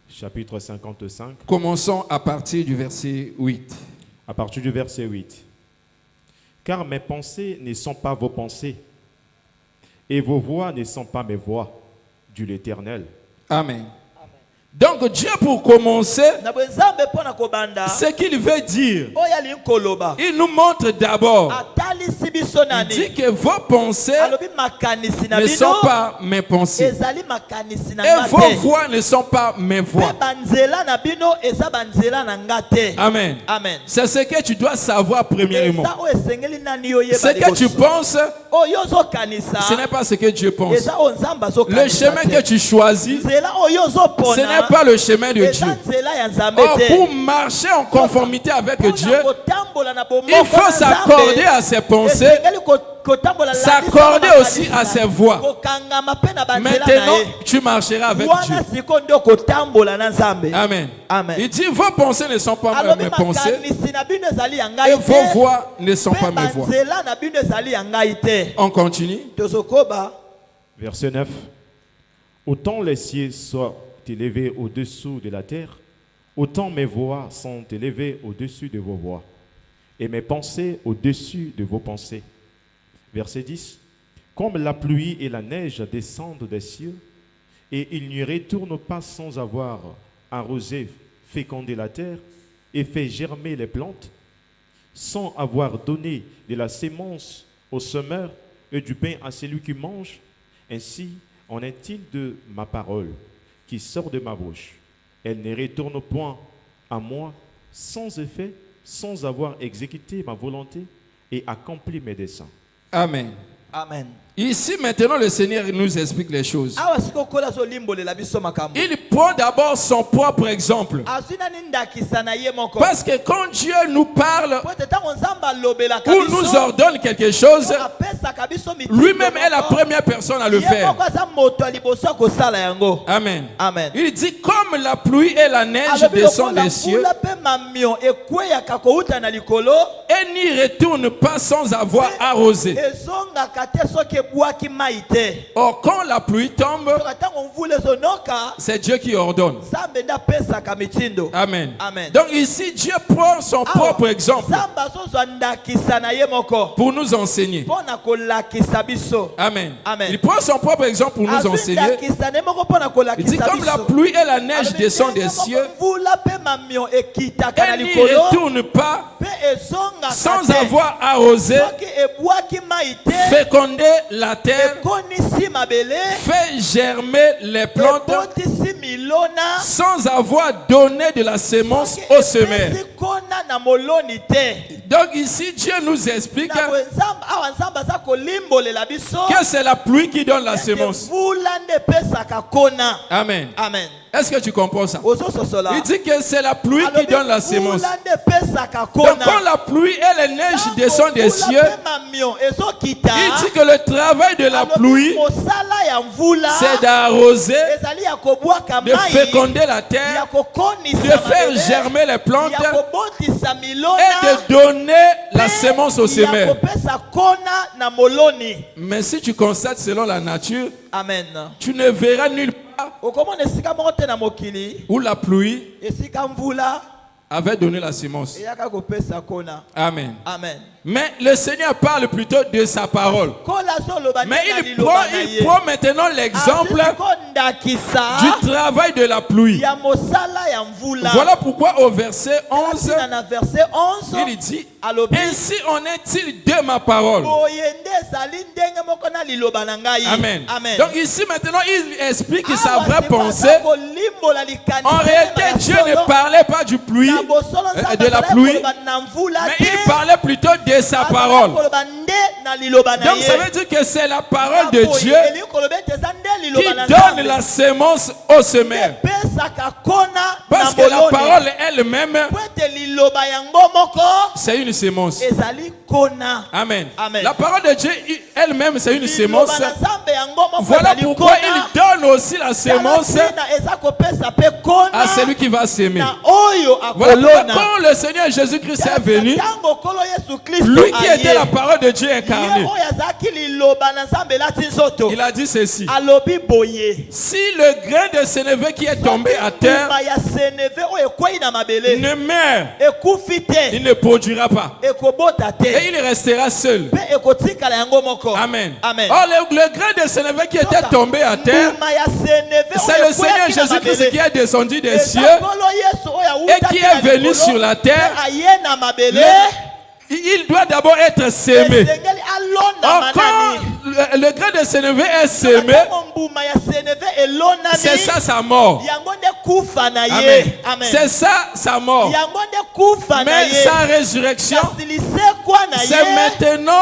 S4: chapitre 55,
S1: Commençons à partir du verset 8.
S4: à partir du verset 8. Car mes pensées ne sont pas vos pensées, et vos voix ne sont pas mes voix, dit l'Éternel.
S1: Amen. Donc Dieu, pour commencer,
S2: Na bwezambe pona kobanda.
S1: ce qu'il veut dire,
S2: Oya linkoloba.
S1: il nous montre d'abord
S2: Ata esalisi biso
S1: Il
S2: nani?
S1: dit que vos pensées
S2: Alobi makanisi na
S1: ne sont
S2: bino
S1: pas mes pensées.
S2: ezali makanisi na
S1: Et
S2: nga
S1: vos
S2: te.
S1: voix ne sont pas mes
S2: Pe
S1: voix.
S2: banzela na bino eza banzela na nga te.
S1: Amen.
S2: Amen.
S1: C'est ce que tu dois savoir premièrement.
S2: Eza oyo esengeli nani oyeba
S1: Ce que tu
S2: liboso.
S1: penses,
S2: Oyo ozokanisa
S1: ce n'est pas ce que Dieu pense.
S2: eza oyo Nzambe azokanisa
S1: Le chemin
S2: te.
S1: que tu choisis,
S2: Nzela oyo ozopona
S1: ce n'est pas le chemin de
S2: eza
S1: Dieu.
S2: nzela ya Nzambe
S1: Or,
S2: te.
S1: pour marcher en conformité avec
S2: Mpona
S1: Dieu,
S2: kotambola na bomoko
S1: il faut
S2: na
S1: s'accorder
S2: Nzambe,
S1: à ses pensées,
S2: esengeli kotambola
S1: s'accorder
S2: landisa
S1: aussi
S2: makanisi
S1: à
S2: na-
S1: ses voix.
S2: kokangama mpe na banzela na
S1: Maintenant,
S2: ye.
S1: tu marcheras avec Dieu.
S2: Wana siko ndio kotambola na Nzambe.
S1: Amen.
S2: Amen.
S1: Il dit, vos pensées ne sont pas
S2: Alobi
S1: mes pensées
S2: makanisi na bino ezali ya
S1: et
S2: ngai
S1: vos
S2: te.
S1: voix ne sont pas
S2: Mpe
S1: mes voix.
S2: banzela na bino ezali ya ngai te.
S1: On continue.
S2: Tozokoba
S4: Verset 9. Autant les cieux soient élevés au-dessous de la terre, autant mes voix sont élevées au-dessus de vos voix, et mes pensées au-dessus de vos pensées. Verset 10. Comme la pluie et la neige descendent des cieux, et ils n'y retournent pas sans avoir arrosé, fécondé la terre, et fait germer les plantes, sans avoir donné de la sémence au semeur et du pain à celui qui mange, ainsi en est-il de ma parole qui sort de ma bouche. Elle ne retourne point à moi sans effet, sans avoir exécuté ma volonté et accompli mes desseins.
S1: Amen.
S2: amen.
S1: Ici, maintenant, le Seigneur nous explique les choses.
S2: Awa siko kola zo limbolela biso makambo.
S1: Il prend d'abord son propre exemple.
S2: Azwina ni ndakisa na ye moko.
S1: Parce que quand Dieu nous parle
S2: Po te tango Nzambe alobela
S1: ou nous ordonne quelque chose,
S2: apesa biso mitindo
S1: lui-même est la
S2: moko.
S1: première personne à le
S2: Ye
S1: faire.
S2: moko aza moto liboso akosala yango.
S1: Amen.
S2: Amen.
S1: Il dit, comme la pluie et la neige
S2: Alobi
S1: descendent
S2: lokola
S1: des cieux
S2: mpula pe mamio ekweyaka kouta na likolo.
S1: et n'y retournent pas sans avoir arrosé.
S2: Ezongaka te soki ebwaki mai te.
S1: Or, quand la pluie tombe,
S2: Soki tango mvula ezonoka,
S1: c'est Dieu qui ordonne.
S2: Nzambe nde apesaka mitindo.
S1: Amen.
S2: Amen.
S1: Donc ici, Dieu prend son propre exemple
S2: Nzambe azozwa ndakisa na ye moko
S1: pour nous enseigner.
S2: mpona kolakisa biso.
S1: Amen.
S2: Amen.
S1: Il prend son propre exemple pour nous
S2: Azwi
S1: enseigner.
S2: ndakisa na ye moko mpona
S1: Il dit,
S2: kolakisa
S1: comme la
S2: biso.
S1: pluie et la neige
S2: Alobi
S1: descendent des
S2: ndenge moko
S1: cieux
S2: mvula pe mamio ekitaka na
S1: et n'y
S2: likolo
S1: retournent pas
S2: pe ezongaka
S1: sans
S2: te.
S1: avoir arrosé,
S2: Soki ebwaki mai te
S1: fécondé la terre,
S2: ekonisi mabele
S1: fait germer les plantes
S2: ebotisi milona
S1: sans avoir donné de la sémence
S2: soki
S1: au semeur.
S2: epesi kona na moloni te.
S1: Donc ici, Dieu nous explique
S2: Na boye awa Nzambe aza kolimbolela biso
S1: que c'est la pluie qui donne la
S2: ete
S1: sémence.
S2: mvula nde epesaka kona.
S1: Amen.
S2: Amen.
S1: Est-ce que tu comprends ça?
S2: Ozososola
S1: Il dit que c'est la pluie qui donne la sémence.
S2: mvula nde epesaka
S1: Donc
S2: kona.
S1: quand la pluie et les neiges descendent des cieux,
S2: Mvula pe mamio ezokita.
S1: il dit que le travail de la
S2: Alobi
S1: pluie,
S2: mosala ya mvula
S1: c'est d'arroser,
S2: ezali ya kobwaka
S1: de
S2: mai
S1: féconder la
S2: ya
S1: terre,
S2: kokonisa
S1: de faire
S2: mabele,
S1: germer les plantes
S2: ya kobotisa milona
S1: et de donner la sémence au
S2: ya
S1: semeur.
S2: kopesa kona na moloni.
S1: Mais si tu constates selon la nature,
S2: Amen.
S1: tu ne verras nulle part
S2: Okomona esika moko te na mokili
S1: où la pluie
S2: esika mvula
S1: avait donné la sémence.
S2: eyaka kopesa kona.
S1: Amen.
S2: Amen.
S1: Mais le Seigneur parle plutôt de sa parole.
S2: Kola zoloba
S1: Mais
S2: nde na
S1: il
S2: liloba na ye.
S1: prend maintenant l'exemple
S2: Azwi kondakisa
S1: du travail de la pluie.
S2: ya mosala ya mvula.
S1: Voilà pourquoi au verset 11,
S2: Tina na verset 11
S1: il dit,
S2: alobi
S1: ainsi en est-il de ma parole.
S2: boye nde ezali ndenge moko na liloba na ngai.
S1: Amen.
S2: Amen.
S1: Donc ici maintenant, il explique sa
S2: Awa
S1: vraie
S2: sikoyo
S1: pensée.
S2: aza kolimbola likanisi
S1: En réalité,
S2: ya
S1: Dieu
S2: solo.
S1: ne parlait pas du pluie,
S2: Na bosolo Nzambe
S1: de la
S2: azalaki
S1: pluie,
S2: koloba na mvula
S1: mais
S2: te.
S1: il parlait plutôt de sa
S2: Azalaki
S1: parole.
S2: koloba nde na liloba na
S1: Donc
S2: ye.
S1: ça veut dire que c'est la parole de
S2: Boye,
S1: Dieu
S2: elingi koloba ete eza nde
S1: qui
S2: liloba na
S1: donne
S2: Nzambe.
S1: la sémence au semeur.
S2: Epesaka kona
S1: Parce
S2: na
S1: que la
S2: moloni.
S1: parole elle-même,
S2: Po ete liloba yango moko
S1: c'est une sémence.
S2: ezali kona.
S1: Amen.
S2: Amen.
S1: La parole de Dieu elle-même, c'est une
S2: Liloba
S1: sémence.
S2: na Nzambe yango moko
S1: Voilà
S2: ezali
S1: pourquoi
S2: kona.
S1: il donne aussi la sémence
S2: Tina eza kopesa pe kona
S1: à celui qui va s'aimer.
S2: na oyo
S1: Voilà pourquoi
S2: akolona.
S1: quand le Seigneur Jésus-Christ est venu,
S2: Tango kolo Yesu Kristo
S1: lui qui était
S2: aye.
S1: la parole de Dieu incarnée,
S2: Ye oyo azalaki liloba na Nzambe elati nzoto.
S1: il a dit ceci.
S2: Alobi boye.
S1: Si le grain de sénévé qui est tombé à terre
S2: Mbuma ya seneve oyo ekwei na mabele
S1: ne meurt,
S2: ekufi te
S1: il ne produira pas.
S2: ekobota
S1: Et
S2: te
S1: il restera seul.
S2: pe ekotikala yango moko.
S1: Amen.
S2: Amen.
S1: Or, le grain de sénévé qui était tombé à terre,
S2: Mbuma ya seneve
S1: c'est
S2: oyo
S1: le Seigneur
S2: ekweyaki na
S1: Jésus-Christ
S2: mabele.
S1: qui est descendu des
S2: Eza
S1: cieux
S2: kolo Yesu oyo
S1: et
S2: awutaki
S1: qui
S2: na
S1: est venu
S2: likolo,
S1: sur la terre.
S2: pe aye na mabele.
S1: il doit d'abord être sémé.
S2: esengeli alonda
S1: Or,
S2: manani
S1: quand le grain de sénévé est sémé,
S2: ntango mbuma ya seneve elonami
S1: c'est ça sa mort.
S2: yango nde kufa na ye
S1: Amen.
S2: amen
S1: C'est ça sa mort.
S2: yango nde kufa na
S1: Mais
S2: ye
S1: sa résurrection,
S2: kasi lisekwa na
S1: c'est
S2: ye
S1: maintenant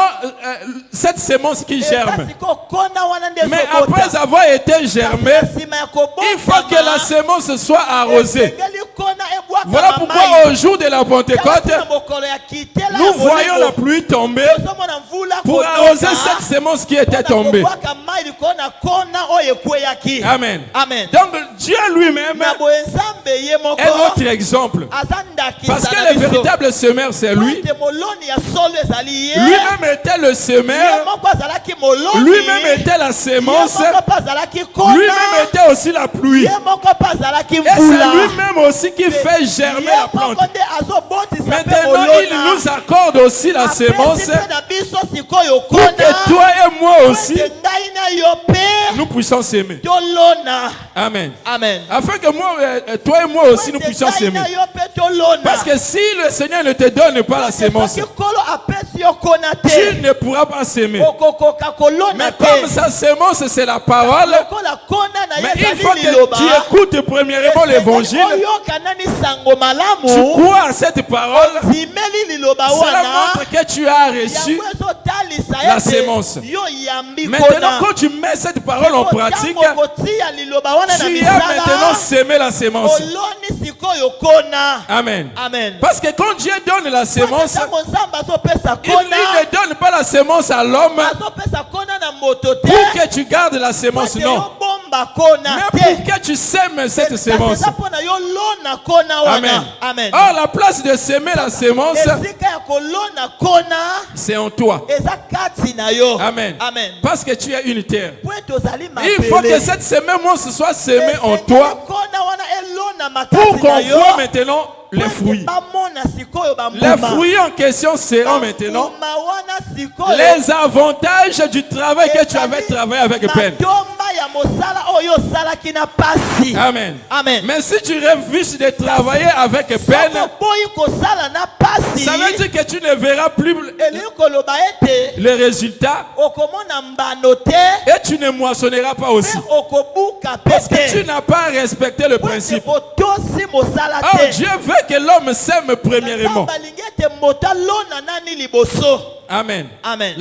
S1: cette sémence qui
S2: eza
S1: germe.
S2: sikoyo kona wana nde
S1: Mais
S2: ezobota.
S1: après avoir été germé,
S2: Kasi na nsima ya kobotama,
S1: il faut que la sémence soit arrosée.
S2: esengeli kona ebwaka
S1: Voilà
S2: mamai.
S1: pourquoi au jour de la
S2: Yango
S1: Pentecôte,
S2: tina mokolo ya kitela
S1: nous
S2: ya
S1: voyons
S2: molimo,
S1: la pluie tomber
S2: tozomona mvula
S1: pour
S2: kotoka,
S1: arroser cette sémence qui était
S2: mpona
S1: tombée.
S2: kobwaka mai likolo na kona oyo ekweyaki.
S1: Amen.
S2: Amen.
S1: Donc Dieu lui-même
S2: Na boye Nzambe ye moko
S1: est notre exemple.
S2: aza ndakisa
S1: Parce que
S2: na
S1: le
S2: biso.
S1: véritable semeur, c'est lui.
S2: Ete moloni ya solo ezali ye.
S1: Lui-même était le
S2: Ye
S1: semeur.
S2: moko azalaki moloni.
S1: Lui-même était la
S2: Ye
S1: sémence.
S2: moko mpe azalaki kona.
S1: Lui-même était aussi la pluie.
S2: Ye moko mpe azalaki
S1: Et c'est
S2: mvula.
S1: lui-même aussi qui fait germer la plante.
S2: Ye moko nde azobotisa mpe
S1: Maintenant, il
S2: molona.
S1: nous accorde aussi la sémence
S2: Apesi mpe na biso sikoyo
S1: pour
S2: kona.
S1: que toi et moi aussi,
S2: Ete ngai na yo mpe
S1: nous puissions s'aimer.
S2: tolona.
S1: Amen.
S2: Amen.
S1: Afin que moi, toi et moi aussi, nous
S2: Ete
S1: puissions
S2: ngai
S1: s'aimer.
S2: na yo mpe tolona.
S1: Parce que si le Seigneur ne te donne pas la sémence,
S2: soki kolo apesi yo kona
S1: tu
S2: te
S1: ne pourras pas s'aimer.
S2: okokoka kolona
S1: Mais
S2: te.
S1: comme sa sémence, c'est la parole,
S2: lokola kona na
S1: mais
S2: ye
S1: il faut
S2: ezali
S1: que
S2: liloba.
S1: tu écoutes premièrement l'évangile,
S2: oyoka nani sango
S1: tu
S2: malamu
S1: crois à cette parole,
S2: zimeli liloba
S1: cela
S2: wana
S1: montre que tu as reçu.
S2: yango ezotalisa
S1: la
S2: ete
S1: sémence.
S2: yo yambi
S1: Maintenant,
S2: kona.
S1: quand tu mets cette parole en pratique,
S2: Ntango okotia liloba wana na
S1: tu as maintenant
S2: misala
S1: sémé la sémence.
S2: oloni sikoyo kona.
S1: Amen.
S2: Amen.
S1: Parce que quand Dieu donne la sémence,
S2: ntango nzambe azopesa
S1: il
S2: kona
S1: ne donne pas la sémence à l'homme
S2: azopesa kona na moto te
S1: pour que tu gardes la sémence,
S2: ete
S1: non.
S2: yobomba kona
S1: Mais
S2: te.
S1: pour que tu sèmes cette
S2: Kasi
S1: sémence.
S2: eza mpona yo lona kona wana.
S1: Amen.
S2: Amen.
S1: Or, la place de s'aimer la sémence,
S2: esika ya kolona kona
S1: c'est en toi.
S2: eza kati na yo.
S1: Amen.
S2: Amen.
S1: Parce que tu es une terre.
S2: Po ete ozali
S1: Il faut que
S2: mabele.
S1: cette sémence soit sémée en
S2: Esengeli
S1: toi
S2: kona wana elona
S1: pour
S2: makati na
S1: qu'on
S2: yo.
S1: voit maintenant les
S2: Po ete
S1: fruits.
S2: bamona sikoyo
S1: Les
S2: bambuma.
S1: fruits en question seront maintenant
S2: Bambuma wana sikoyo
S1: les avantages du travail que tu avais travaillé avec peine.
S2: matomba ya mosala oyo osalaki na pasi.
S1: Amen.
S2: Amen.
S1: Mais si tu refuses de travailler avec peine,
S2: Soko boyi kosala na pasi.
S1: ça veut dire que tu ne verras plus
S2: elingi koloba ete
S1: les résultats
S2: okomona mbano te
S1: et tu ne moissonneras pas aussi.
S2: mpe okobuka
S1: Parce que
S2: pe
S1: tu
S2: te.
S1: n'as pas respecté le
S2: Po ete
S1: principe.
S2: otosi mosala
S1: Or,
S2: te.
S1: Dieu veut que l'homme s'aime premièrement.
S2: Nzambe alingi ete moto alona nani liboso.
S1: Amen.
S2: Amen.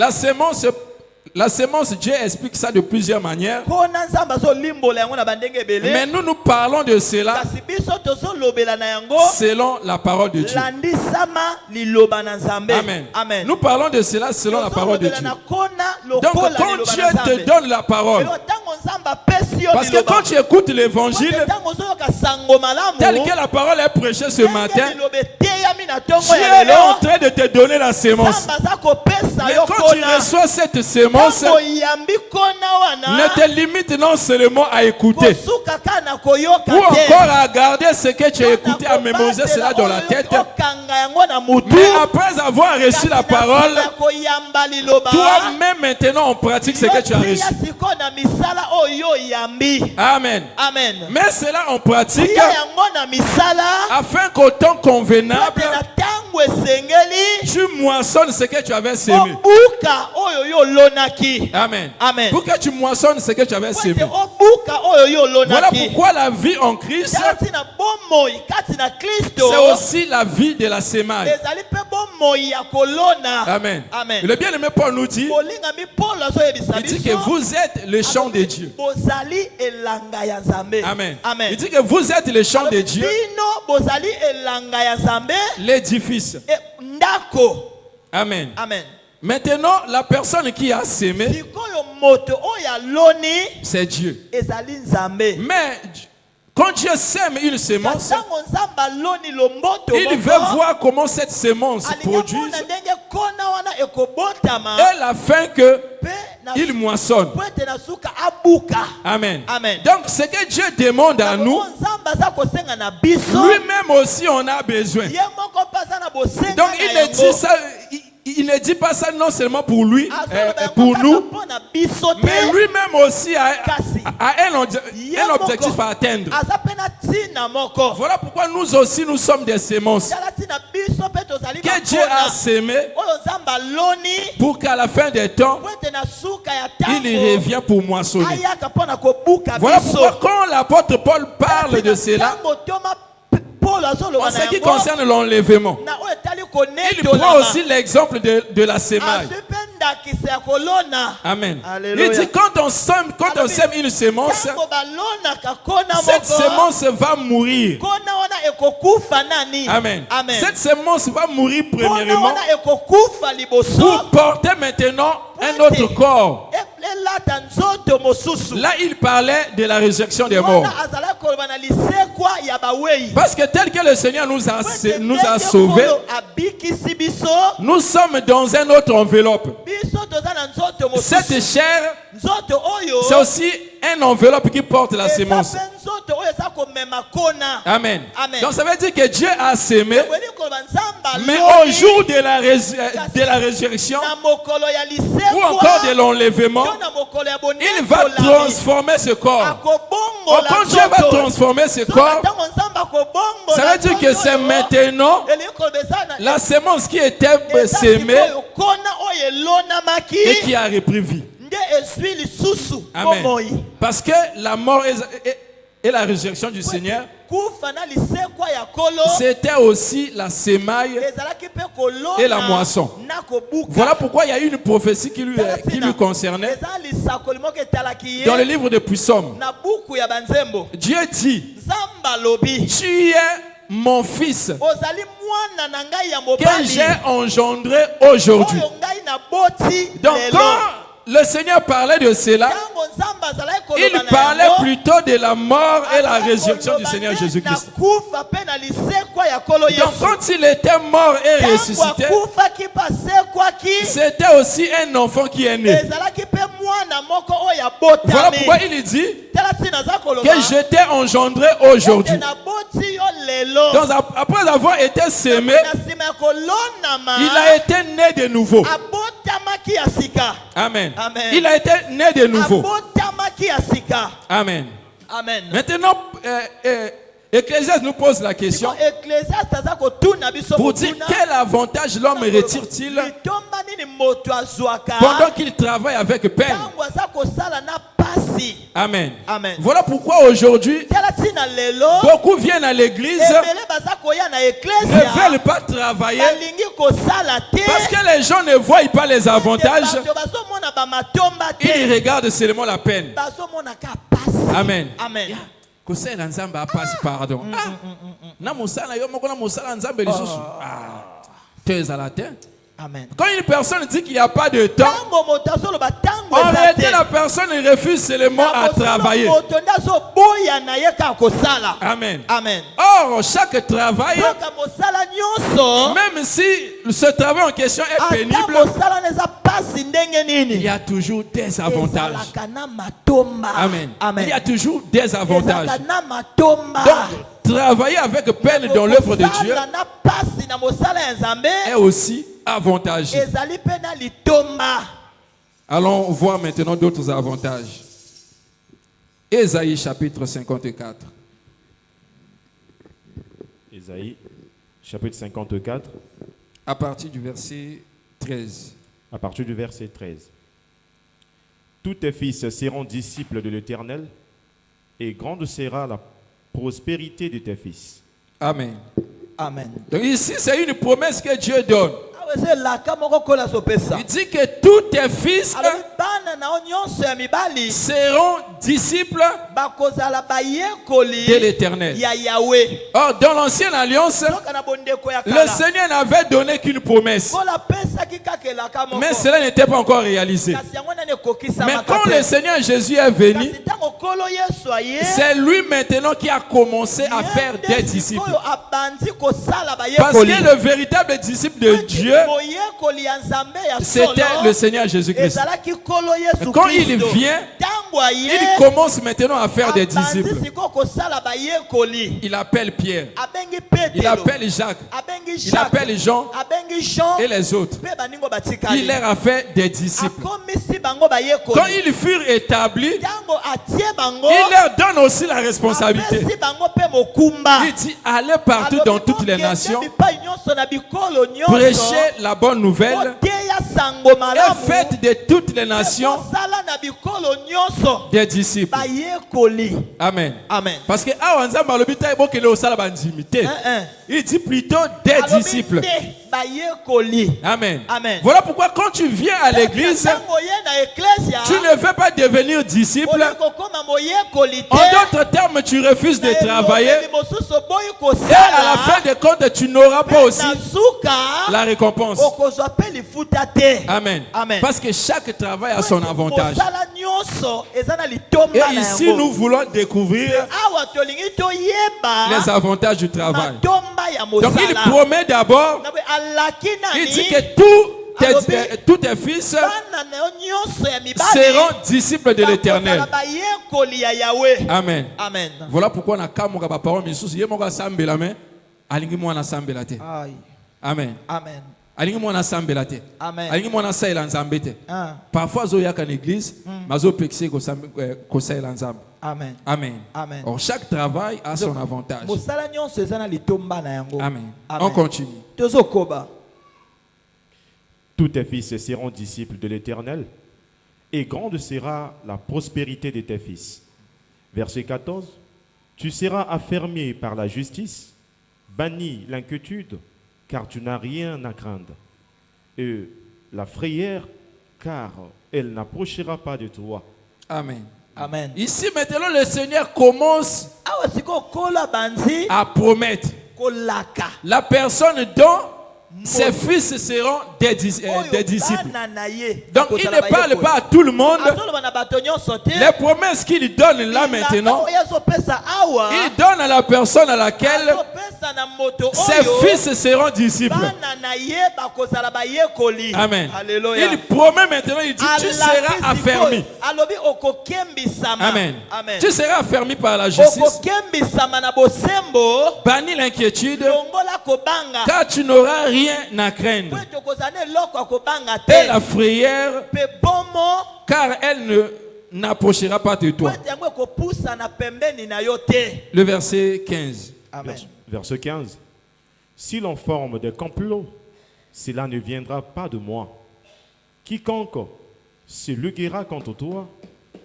S1: La sémence, Dieu explique ça de plusieurs manières.
S2: Kona nzambe azolimbola yango na bandenge ebele.
S1: Mais nous parlons de cela
S2: Kasi biso tozolobela na yango
S1: selon la parole de Dieu.
S2: landisama liloba na nzambe.
S1: Amen.
S2: Amen.
S1: Nous parlons de cela selon la parole de
S2: Tozolobela
S1: Dieu.
S2: na kona
S1: Donc,
S2: lokola
S1: quand
S2: liloba
S1: Dieu
S2: na
S1: te
S2: nzambe.
S1: donne la parole,
S2: Elo ntango nzambe apesi yo
S1: parce que
S2: liloba.
S1: quand tu écoutes l'évangile,
S2: Ntango ozoyoka sango malamu.
S1: tel que la parole est prêchée ce matin,
S2: liloba eteyami na ntongo
S1: Dieu
S2: ya
S1: est
S2: lelo.
S1: en train de te donner la sémence.
S2: Nzambe aza kopesa
S1: Mais
S2: yo
S1: quand tu
S2: kona.
S1: reçois cette sémence,
S2: Ntango oyambi kona wana.
S1: ne te limite non seulement à écouter
S2: Kosuka ka na koyoka
S1: ou
S2: te.
S1: encore à garder ce que tu as écouté, à mémoriser cela dans la tête.
S2: Okanga yango na mutu.
S1: Mais après avoir reçu la parole,
S2: koyamba liloba.
S1: toi-même maintenant on pratique ce que tu as reçu.
S2: Siko na misala oyo yambi.
S1: Amen.
S2: Amen.
S1: Mais cela on pratique
S2: Tia yango na misala.
S1: afin qu'au temps convenable,
S2: Na tango esengeli.
S1: tu moissonnes ce que tu avais semé.
S2: Obuka oyo yo lonaki.
S1: Amen.
S2: Amen.
S1: Pour que tu moissonnes ce que tu avais semé.
S2: Obuka oyo yo
S1: Voilà
S2: lonaki.
S1: pourquoi la vie en Christ,
S2: Kati na bomoi, kati na Kristo.
S1: c'est aussi la vie de la sémaille.
S2: Ezali pe bomoi ya kolona.
S1: Amen.
S2: Amen.
S1: Le bien-aimé Paul nous dit,
S2: Bolingami Paul azoyebisa
S1: il dit
S2: biso.
S1: que vous êtes le champ de Dieu.
S2: Bozali elanga ya Nzambe.
S1: Amen.
S2: Amen.
S1: Il dit que vous êtes le champ de Dieu,
S2: Bino bozali elanga ya Nzambe.
S1: l'édifice.
S2: Ndako.
S1: Amen.
S2: Amen.
S1: Maintenant, la personne qui a sémé,
S2: Sikoyo moto oya loni
S1: c'est Dieu.
S2: ezali Nzambe.
S1: Mais quand Dieu sème une sémence,
S2: Kasango Nzamba loni lomboto.
S1: il veut voir comment cette sémence produit
S2: ndenge kona wana ekobotama.
S1: et afin que
S2: Pe na
S1: il moissonne.
S2: Pwete na suka abuka.
S1: Amen.
S2: Amen.
S1: Donc, ce que Dieu demande à nous,
S2: Nzamba za kosenga na biso.
S1: lui-même aussi, on a besoin.
S2: Ye moko paza na bosenga
S1: Donc,
S2: na
S1: il ne
S2: yango.
S1: dit ça, il ne dit pas ça non seulement pour lui,
S2: Azoloba yango
S1: pour
S2: kaka
S1: nous,
S2: mpona biso te.
S1: mais lui-même aussi a
S2: Ye
S1: un
S2: moko
S1: objectif à atteindre.
S2: aza pe na ntina moko.
S1: Voilà pourquoi nous aussi, nous sommes des sémences.
S2: Tala ntina biso pe
S1: que Dieu a sémé pour qu'à la fin des temps, il revient pour moissonner. Voilà pourquoi quand l'apôtre Paul parle de cela, en ce qui concerne l'enlèvement, il prend aussi l'exemple de la sémaille. Amen. Il dit quand on sème une sémence, cette sémence va mourir. Amen. Cette sémence va mourir premièrement pour porter maintenant un autre corps. Là, il parlait de la résurrection des morts. Parce que tel que le Seigneur nous a sauvés, nous sommes dans une autre enveloppe. Cette chair, c'est aussi une enveloppe qui porte la sémence. Amen. Donc ça veut dire que Dieu a sémé, mais au jour de la résurrection, ou encore de l'enlèvement, il va transformer ce corps. Quand Dieu va transformer ce corps, ça veut dire que c'est maintenant la sémence qui était sémée et qui a repris vie. Amen. Parce que la mort et la résurrection du Seigneur, c'était aussi la sémaille et la moisson. Voilà pourquoi il y a une prophétie qui lui concernait dans le livre de Psaumes. Dieu dit, tu es mon fils que j'ai engendré aujourd'hui. Donc quand le Seigneur parlait de cela, il parlait plutôt de la mort et la résurrection du Seigneur Jésus-Christ. Donc quand il était mort et ressuscité, c'était aussi un enfant qui est né. Voilà pourquoi il dit que je t'ai engendré aujourd'hui. Donc après avoir été sémé, il a été né de nouveau. Amen. Il a été né de nouveau. Amen.
S2: Amen.
S1: Maintenant, Ecclésiaste nous pose la question pour dire quel avantage l'homme retire-t-il pendant qu'il travaille avec peine. Amen.
S2: Amen.
S1: Voilà pourquoi aujourd'hui, beaucoup viennent à l'église, ne veulent pas travailler parce que les gens ne voient pas les avantages. Ils regardent seulement la peine. Amen.
S2: Amen.
S1: Kusela nzamba passe pardon. Na musala yo moko na musala nzambe lisusu. Teza la terre.
S2: Amen.
S1: Quand une personne dit qu'il n'y a pas de temps, en réalité la personne refuse seulement à travailler. Amen.
S2: Amen.
S1: Or, chaque travail, même si ce travail en question est pénible, il y a toujours des avantages. Amen.
S2: Amen.
S1: Il y a toujours des avantages. Donc, travailler avec peine dans l'œuvre de Dieu est aussi avantageux. Allons voir maintenant d'autres avantages. Ésaïe chapitre 54.
S4: Ésaïe chapitre 54.
S1: À partir du verset 13.
S4: À partir du verset 13. Tous tes fils seront disciples de l'Éternel, et grande sera la prospérité de tes fils.
S1: Amen.
S2: Amen.
S1: Donc ici, c'est une promesse que Dieu donne. Il dit que tous tes fils seront disciples de l'Éternel. Or, dans l'ancienne alliance, le Seigneur n'avait donné qu'une promesse. Mais cela n'était pas encore réalisé. Mais quand le Seigneur Jésus est venu, c'est lui maintenant qui a commencé à faire des disciples. Parce que le véritable disciple de Dieu, c'était le Seigneur Jésus-Christ. Quand il vient, il commence maintenant à faire des disciples. Il appelle Pierre, il appelle Jacques, il appelle Jean et les autres. Il leur a fait des disciples. Quand ils furent établis, il leur donne aussi la responsabilité. Il dit, allez partout dans toutes les nations Prêchez la bonne nouvelle et faites de toutes les nations des disciples. Amen.
S2: Amen.
S1: Parce que il dit plutôt des disciples. Amen.
S2: Amen.
S1: Voilà pourquoi quand tu viens à l'église, tu ne veux pas devenir disciple. En d'autres termes, tu refuses de travailler. Et à la fin de compte, tu n'auras pas aussi la récompense. Amen.
S2: Amen.
S1: Parce que chaque travail a son avantage. Et ici, nous voulons découvrir les avantages du travail. Donc, il promet d'abord, il dit que tous tes fils seront disciples de l'Éternel. Amen.
S2: Amen.
S1: Voilà pourquoi on a kamoka ba parole misusu ye moko asambela me alingi mwana asambela te. Amen.
S2: Amen.
S1: Alingi mwana asambela te.
S2: Amen.
S1: Alingi mwana saela nzambe te. Parfois zo yaka en église mazo pexer ko saela nzambe.
S2: Amen.
S1: Amen.
S2: Amen.
S1: Or chaque travail a son avantage. Amen. On continue.
S4: Tous tes fils seront disciples de l'Éternel, et grande sera la prospérité de tes fils. Verset 14. Tu seras affermi par la justice, banni l'inquiétude, car tu n'as rien à craindre. Et la frayeur, car elle n'approchera pas de toi.
S1: Amen.
S2: Amen.
S1: Ici maintenant le Seigneur commence à promettre la personne dont ses fils seront des disciples. Donc il ne parle pas à tout le monde. Les promesses qu'il donne là maintenant, il donne à la personne à laquelle ses fils seront disciples. Amen. Il promet maintenant, il dit tu seras affermi. Amen. Tu seras affermi par la justice. Banni l'inquiétude, car tu n'auras rien à craindre. Et la frayeur, car elle n'approchera pas de toi. Le verset 15.
S4: Verset 15. Si l'on forme des complots, cela ne viendra pas de moi. Quiconque se liguera contre toi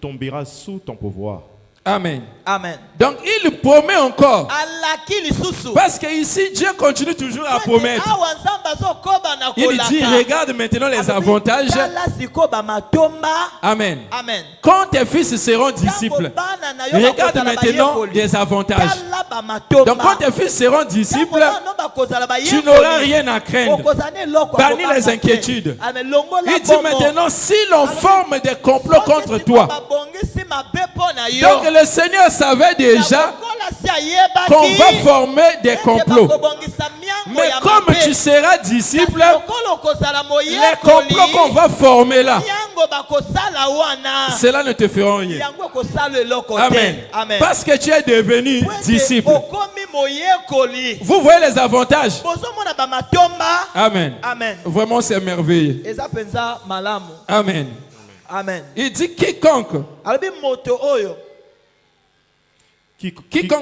S4: tombera sous ton pouvoir.
S1: Amen.
S2: Amen.
S1: Donc il promet encore. Parce que ici Dieu continue toujours à promettre. Il dit regarde maintenant les avantages. Amen.
S2: Amen.
S1: Quand tes fils seront disciples, regarde maintenant les avantages. Donc quand tes fils seront disciples, tu n'auras rien à craindre. Bannis les inquiétudes. Il dit maintenant si l'on forme des complots contre toi. Donc le Seigneur savait déjà qu'on va former des complots. Mais comme tu seras disciple, les complots qu'on va former là, cela ne te fera rien. Amen. Parce que tu es devenu disciple. Vous voyez les avantages. Amen. Vraiment c'est merveilleux. Amen.
S2: Amen.
S1: Il dit quiconque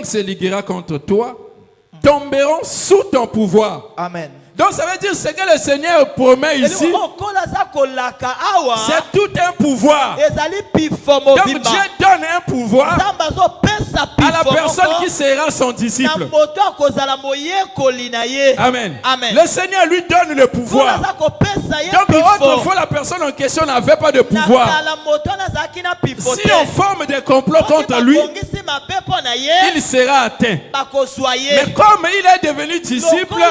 S1: se liguera contre toi tomberont sous ton pouvoir.
S2: Amen.
S1: Donc ça veut dire ce que le Seigneur promet ici, c'est tout un pouvoir. Donc Dieu donne un pouvoir à la personne qui sera son disciple. Amen. Le Seigneur lui donne le pouvoir. Donc autrefois la personne en question n'avait pas de pouvoir. Si on forme des complots contre lui, il sera atteint. Mais comme il est devenu disciple,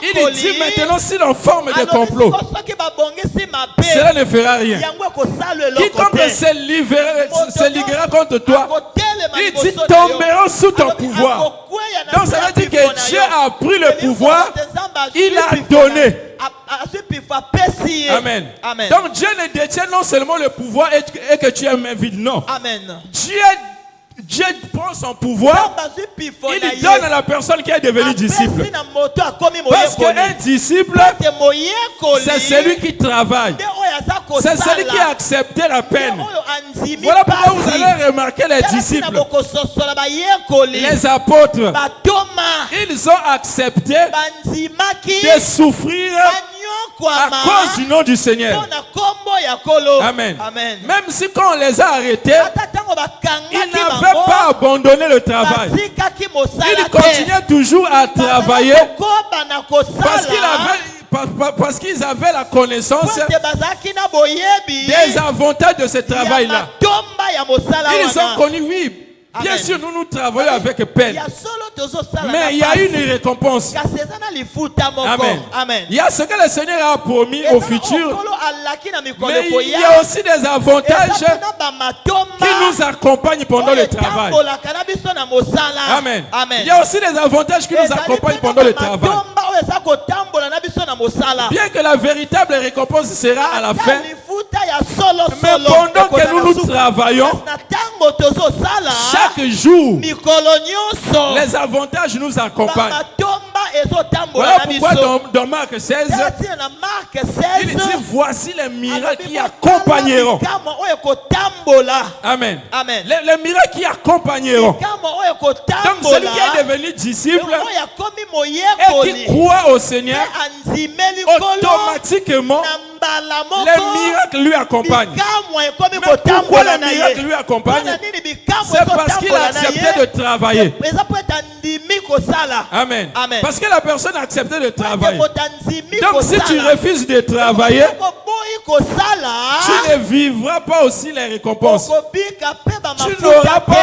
S1: il dit maintenant si l'on forme des complots, cela ne fera rien. Quiconque se liguera contre toi, il dit tomberont sous ton pouvoir. Donc ça veut dire que Dieu a pris le pouvoir, il a donné. Amen. Donc Dieu ne détient non seulement le pouvoir et que tu es main vide, non. Dieu prend son pouvoir, il donne à la personne qui est devenue disciple. Parce qu'un disciple, c'est celui qui travaille. C'est celui qui a accepté la peine. Voilà pourquoi vous allez remarquer les disciples, les apôtres. Ils ont accepté
S2: bandimaki
S1: de souffrir à
S2: banyokwama
S1: cause du nom du Seigneur.
S2: mpona kombo ya Kolo.
S1: Amen.
S2: Amen.
S1: Même si quand on les a arrêtés,
S2: Ata ntango
S1: ils
S2: bakangaki
S1: n'avaient
S2: bango,
S1: pas abandonné le travail.
S2: batikaki mosala
S1: Ils
S2: te.
S1: continuaient toujours à travailler
S2: Bakoba na kosala
S1: parce qu'ils avaient la connaissance
S2: pote bazalaki na boyebi
S1: des avantages de ce
S2: ya
S1: travail-là.
S2: matomba ya mosala
S1: Ils ont
S2: wana.
S1: connu, oui, bien
S2: Amen.
S1: sûr, nous travaillons avec peine.
S2: Ya solo tozosala na
S1: Mais il y a
S2: pasi.
S1: une récompense.
S2: Kasi eza na lifuta moko.
S1: Amen.
S2: Amen.
S1: Il y a ce que le Seigneur a promis
S2: Eza
S1: au
S2: na
S1: futur.
S2: okolo alaki na mikolo
S1: Mais il
S2: koya.
S1: y a aussi des avantages
S2: Eza na bamatomba
S1: qui nous accompagnent pendant le travail.
S2: etambolaka na biso na mosala.
S1: Amen.
S2: Amen.
S1: Il y a aussi des avantages qui nous
S2: Ezali
S1: accompagnent
S2: pe na
S1: pendant le travail.
S2: bamatomba oyo eza kotambola na biso na mosala.
S1: Bien que la véritable récompense sera à la
S2: Ata
S1: fin,
S2: lifuta ya solo
S1: mais
S2: solo.
S1: pendant que
S2: ekozala
S1: nous
S2: suka.
S1: travaillons,
S2: Kasi na ntango tozosala
S1: chaque jour,
S2: mikolo nyonso
S1: les avantages nous accompagnent.
S2: bamatomba ezotambola
S1: Voilà
S2: na
S1: pourquoi
S2: biso.
S1: dans Marc 16,
S2: Tina na Marc
S1: il
S2: 16
S1: dit voici les miracles qui
S2: alobi
S1: accompagneront.
S2: bikamwa oyo ekotambola.
S1: Amen.
S2: Amen.
S1: Les miracles qui accompagneront.
S2: Bikamwa oyo
S1: Donc celui qui est
S2: ekotambola
S1: devenu disciple
S2: oyo akomi
S1: et
S2: moyekoli
S1: qui croit au Seigneur,
S2: anzimeli Kolo
S1: automatiquement,
S2: na mbala
S1: les
S2: moko
S1: miracles lui accompagnent.
S2: bikamwa ekomi
S1: Mais pourquoi
S2: kotambola
S1: les
S2: na
S1: miracles
S2: ye
S1: lui accompagnent?
S2: Mpona nini bikamwa
S1: C'est parce qu'il a
S2: ezotambola na
S1: accepté
S2: ye
S1: de travailler.
S2: eza po ete andimi kosala.
S1: Amen.
S2: Amen.
S1: Parce que la personne a accepté de travailler.
S2: Po ete andimi
S1: Donc si tu
S2: kosala.
S1: refuses de travailler,
S2: Okoboyi kosala
S1: tu ne vivras pas aussi les récompenses.
S2: okobika pe
S1: Tu n'auras
S2: bamafuta
S1: pas,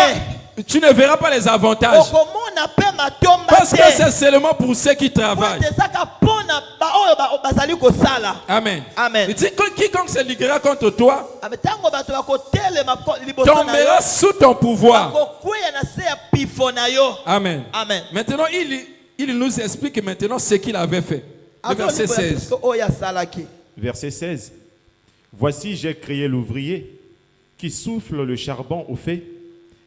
S2: te
S1: tu ne verras pas les avantages.
S2: okomona pe matomba
S1: Parce que
S2: te
S1: c'est seulement pour ceux qui
S2: po
S1: travaillent.
S2: ete ezaka mpona baoyo bazali kosala.
S1: Amen.
S2: Amen.
S1: Il dit que quiconque se liguera contre toi
S2: Ame ntango bato bakotelema liboso na yo
S1: tombera sous ton pouvoir.
S2: bakokweya na se ya pifo na yo.
S1: Amen.
S2: Amen.
S1: Maintenant, il nous explique maintenant ce qu'il avait fait. Le verset 16.
S2: oyo asalaki.
S4: Verset 16. Voici, j'ai créé l'ouvrier qui souffle le charbon au feu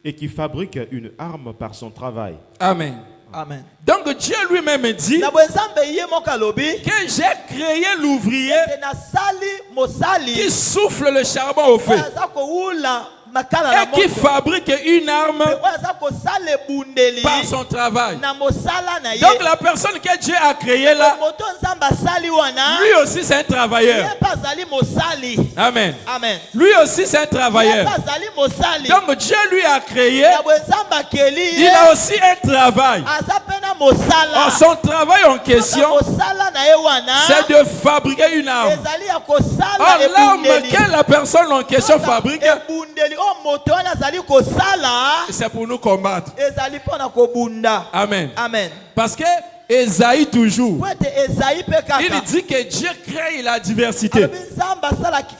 S4: et qui fabrique une arme par son travail.
S1: Amen.
S2: Amen.
S1: Donc Dieu lui-même dit
S2: Na bwezambe ye moko alobi
S1: que j'ai créé l'ouvrier
S2: ete nasali mosali
S1: qui souffle le charbon au feu
S2: oyo aza kowula makala na
S1: et qui
S2: moto
S1: fabrique une arme
S2: oyo aza kosala ebundeli
S1: par son travail.
S2: na mosala na ye.
S1: Donc la personne que Dieu a créée là,
S2: moto nzambe asali wana
S1: lui aussi c'est un
S2: ye
S1: travailleur.
S2: mpe azali mosali.
S1: Amen.
S2: Amen.
S1: Lui aussi c'est un
S2: Ye mpe
S1: travailleur.
S2: azali mosali.
S1: Donc Dieu lui a créé,
S2: na bwe nzambe akeli
S1: il
S2: ye
S1: a aussi un travail.
S2: aza mpe na mosala.
S1: Son travail en question,
S2: mosala na ye wana
S1: c'est de fabriquer une arme.
S2: ezali ya kosala
S1: Or l'arme
S2: ebundeli.
S1: que la personne en question fabrique,
S2: ebundeli oyo moto wana azali kosala
S1: c'est pour nous combattre.
S2: ezali mpona kobunda.
S1: Amen.
S2: Amen.
S1: Parce que Esaïe toujours,
S2: po ete ezali mpe kaka
S1: il dit que Dieu crée la diversité.
S2: alobi nzambe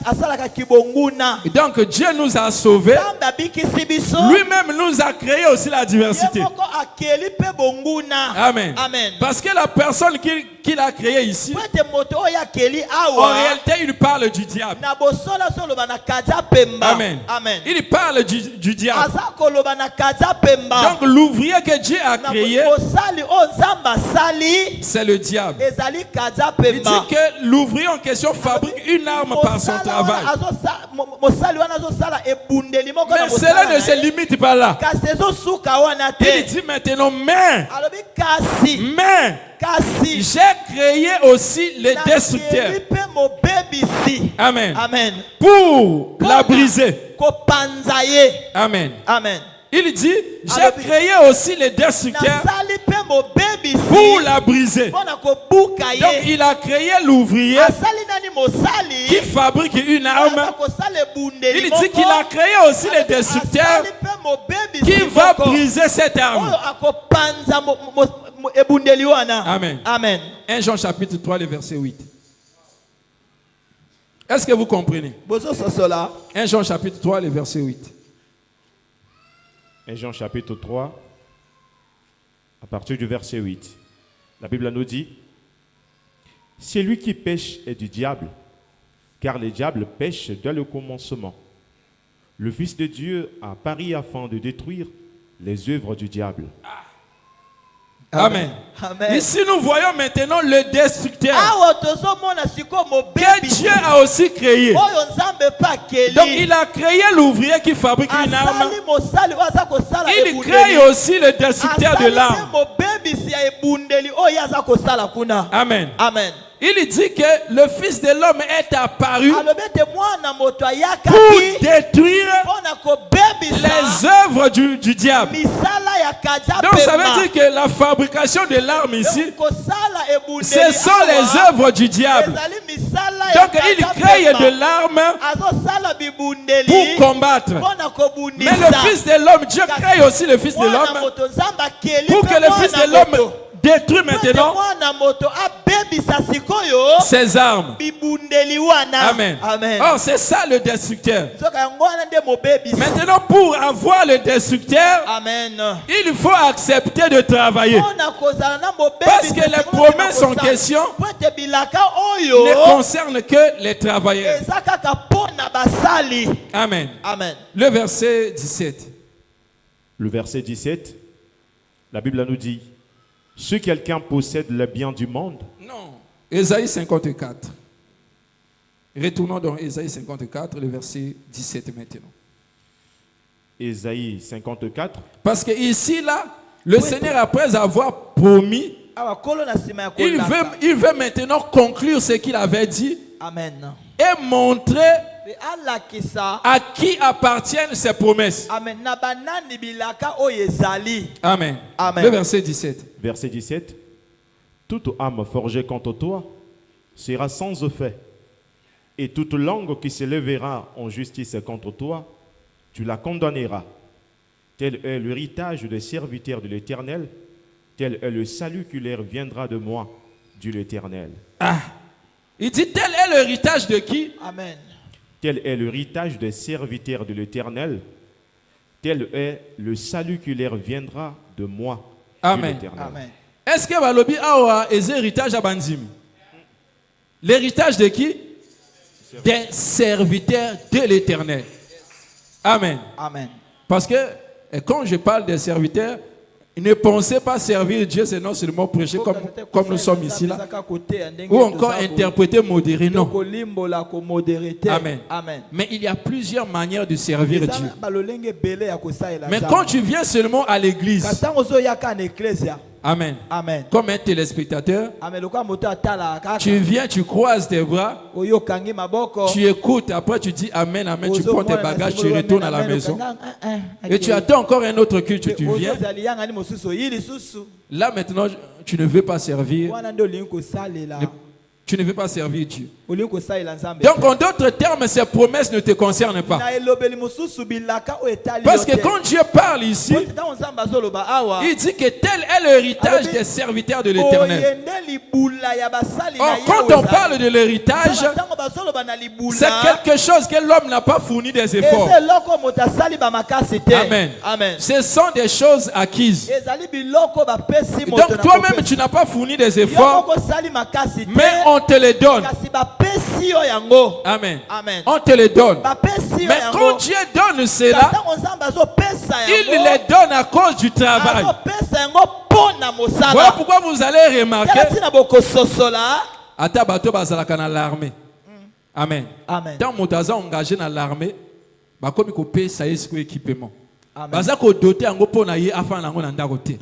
S2: asalaka kibonguna.
S1: Donc Dieu nous a sauvés.
S2: nzambe abikisi biso
S1: Lui-même nous a créé aussi la
S2: ye
S1: diversité.
S2: moko akeli mpe bonguna.
S1: Amen.
S2: Amen.
S1: Parce que la personne qu'il a créée ici,
S2: po ete moto oyo akeli
S1: en
S2: awa
S1: réalité, il parle du diable.
S2: na bosola so oloba na kaza pemba.
S1: Amen.
S2: Amen.
S1: Il parle du diable.
S2: aza koloba na kaza pemba.
S1: Donc l'ouvrier que Dieu a
S2: na
S1: créé,
S2: mosali oyo nzambe asali
S1: c'est le diable.
S2: ezali kaza
S1: Il dit
S2: pemba.
S1: que l'ouvrier en question fabrique une arme par son
S2: Mosala
S1: travail.
S2: wana mosali wana azosala ebundeli moko na
S1: Mais cela
S2: mosala
S1: ne
S2: na
S1: se
S2: ye.
S1: limite pas là.
S2: kasi ezosuka wana
S1: Il
S2: te.
S1: dit maintenant, mais
S2: kasi
S1: j'ai créé aussi les
S2: nakeli
S1: destructeurs.
S2: mpe mobebisi.
S1: Amen.
S2: Amen.
S1: Pour la briser.
S2: kopanza ye.
S1: Amen.
S2: Amen.
S1: Il dit, j'ai
S2: Alors,
S1: créé aussi les destructeurs
S2: nasali mpe mobebisi
S1: pour la briser.
S2: mpona kobuka
S1: Donc
S2: ye.
S1: il a créé l'ouvrier
S2: asali nani mosali
S1: qui fabrique une
S2: aza
S1: arme.
S2: kosala ebundeli
S1: Il dit qu'il a créé aussi les destructeurs
S2: asali mpe mobebisi
S1: qui va
S2: moko
S1: briser cette arme.
S2: oyo akopanza ebundeli wana.
S1: Amen.
S2: Amen.
S1: 1 Jean chapitre 3, le verset 8. Est-ce que vous comprenez?
S2: bozososola
S1: 1 Jean chapitre 3, le verset 8.
S4: 1 Jean chapitre 3, à partir du verset 8. La Bible nous dit, « Celui qui pêche est du diable, car le diable pêche dès le commencement. Le Fils de Dieu a pari afin de détruire les œuvres du diable. »
S1: Amen.
S2: Amen.
S1: Ici, nous voyons maintenant le destructeur
S2: awa tozomona siko
S1: que Dieu
S2: mobebisi
S1: a aussi créé.
S2: oyo nzambe mpe akeli.
S1: Donc, il a créé l'ouvrier qui fabrique une arme.
S2: asali mosali oyo aza kosala
S1: Il crée aussi le destructeur de l'arme.
S2: mobebisi ya ebundeli oyo aza kosala kuna.
S1: Amen.
S2: Amen.
S1: Il dit que le Fils de l'homme est apparu
S2: Alobete mwana moto ayaka
S1: pour
S2: ki
S1: détruire
S2: pona ko bebisa
S1: les œuvres du diable.
S2: misala ya kaja
S1: Donc ça
S2: pema.
S1: veut dire que la fabrication de l'arme ici,
S2: Kosala ebundeli
S1: ce sont les
S2: awa,
S1: œuvres du diable.
S2: ezali misala ya
S1: Donc il
S2: kaja
S1: crée
S2: pema.
S1: de l'arme
S2: Azosala bibundeli
S1: pour combattre.
S2: pona kobundisa.
S1: Mais le Fils de l'homme, Dieu crée aussi le Fils de
S2: Mwana
S1: l'homme
S2: moto Nzamba keli
S1: pour
S2: pe
S1: que le
S2: mwana
S1: Fils de
S2: moto.
S1: l'homme détruit maintenant
S2: Mwana moto abebisa sikoyo
S1: ses armes.
S2: bibundeli wana.
S1: Amen.
S2: Amen.
S1: Oh, c'est ça le destructeur.
S2: Nzoka yango wana nde mobebisi.
S1: Maintenant, pour avoir le destructeur,
S2: Amen.
S1: il faut accepter de travailler.
S2: Pona kozala na mobebisi.
S1: Parce que les promesses en question
S2: Pwete bilaka oyo
S1: ne concernent que les travailleurs.
S2: eza kaka pona basali.
S1: Amen.
S2: Amen.
S1: Le verset 17.
S4: Le verset 17, la Bible nous dit, si quelqu'un possède le bien du monde,
S1: Non. Ésaïe 54. Retournons dans Ésaïe 54, le verset 17 maintenant.
S4: Ésaïe 54,
S1: Parce que ici, là, le Seigneur, après avoir promis,
S2: Awa kolo na sima ya
S1: il
S2: kolaka.
S1: veut maintenant conclure ce qu'il avait dit
S2: Amen.
S1: et montrer
S2: Pe alakisa.
S1: à qui appartiennent ces promesses.
S2: Amen. Na banani bilaka oyo ezali.
S1: Amen.
S2: Amen.
S1: Le verset 17.
S4: verset 17, toute âme forgée contre toi sera sans effet, et toute langue qui se lèvera en justice contre toi, tu la condamneras. Tel est l'héritage des serviteurs de l'Éternel, tel est le salut qui leur viendra de moi, dit l'Éternel.
S1: Ah. Il dit, tel est l'héritage de qui?
S2: Amen.
S4: Tel est l'héritage des serviteurs de l'Éternel, tel est le salut qui leur viendra de moi, dit
S1: Amen.
S4: l'Éternel.
S2: Amen.
S1: Est-ce que Balobi a un héritage à Banzim? L'héritage de qui? Des serviteurs de l'Éternel. Amen.
S2: Amen.
S1: Parce que quand je parle des serviteurs, ne pensez pas servir Dieu, c'est non seulement prêcher comme nous sommes ici là, ou encore interpréter modéré, non. Amen.
S2: Amen.
S1: Mais il y a plusieurs manières de servir Dieu. Mais
S2: Mais
S1: quand tu viens seulement à l'église, Amen,
S2: Amen.
S1: comme un téléspectateur,
S2: Amen.
S1: tu viens, tu croises tes bras, tu écoutes, après tu dis Amen, Amen, tu prends tes bagages, tu retournes à la maison. Et tu attends encore un autre culte, tu viens. Là maintenant, tu ne veux pas servir, tu ne veux pas servir Dieu. Donc en d'autres termes, ces promesses ne te concernent pas. Parce que quand Dieu parle ici, il dit que tel est l'héritage des serviteurs de l'Éternel. Or, quand on parle de l'héritage, c'est quelque chose que l'homme n'a pas fourni des efforts. Amen.
S2: Amen.
S1: Ce sont des choses acquises. Donc toi-même, tu n'as pas fourni des efforts, mais on te les donne. Amen.
S2: Amen.
S1: On te les donne. Mais quand Dieu donne cela, il les donne à cause du travail. Voilà pourquoi vous allez remarquer ata bato bazalaka na l'armée. Amen.
S2: Amen.
S1: Tant motaza engagé dans l'armée, bakomi ko pesa yesko équipement.
S2: Amen.
S1: Baza ko doter yango pona ye afana yango na ndako te.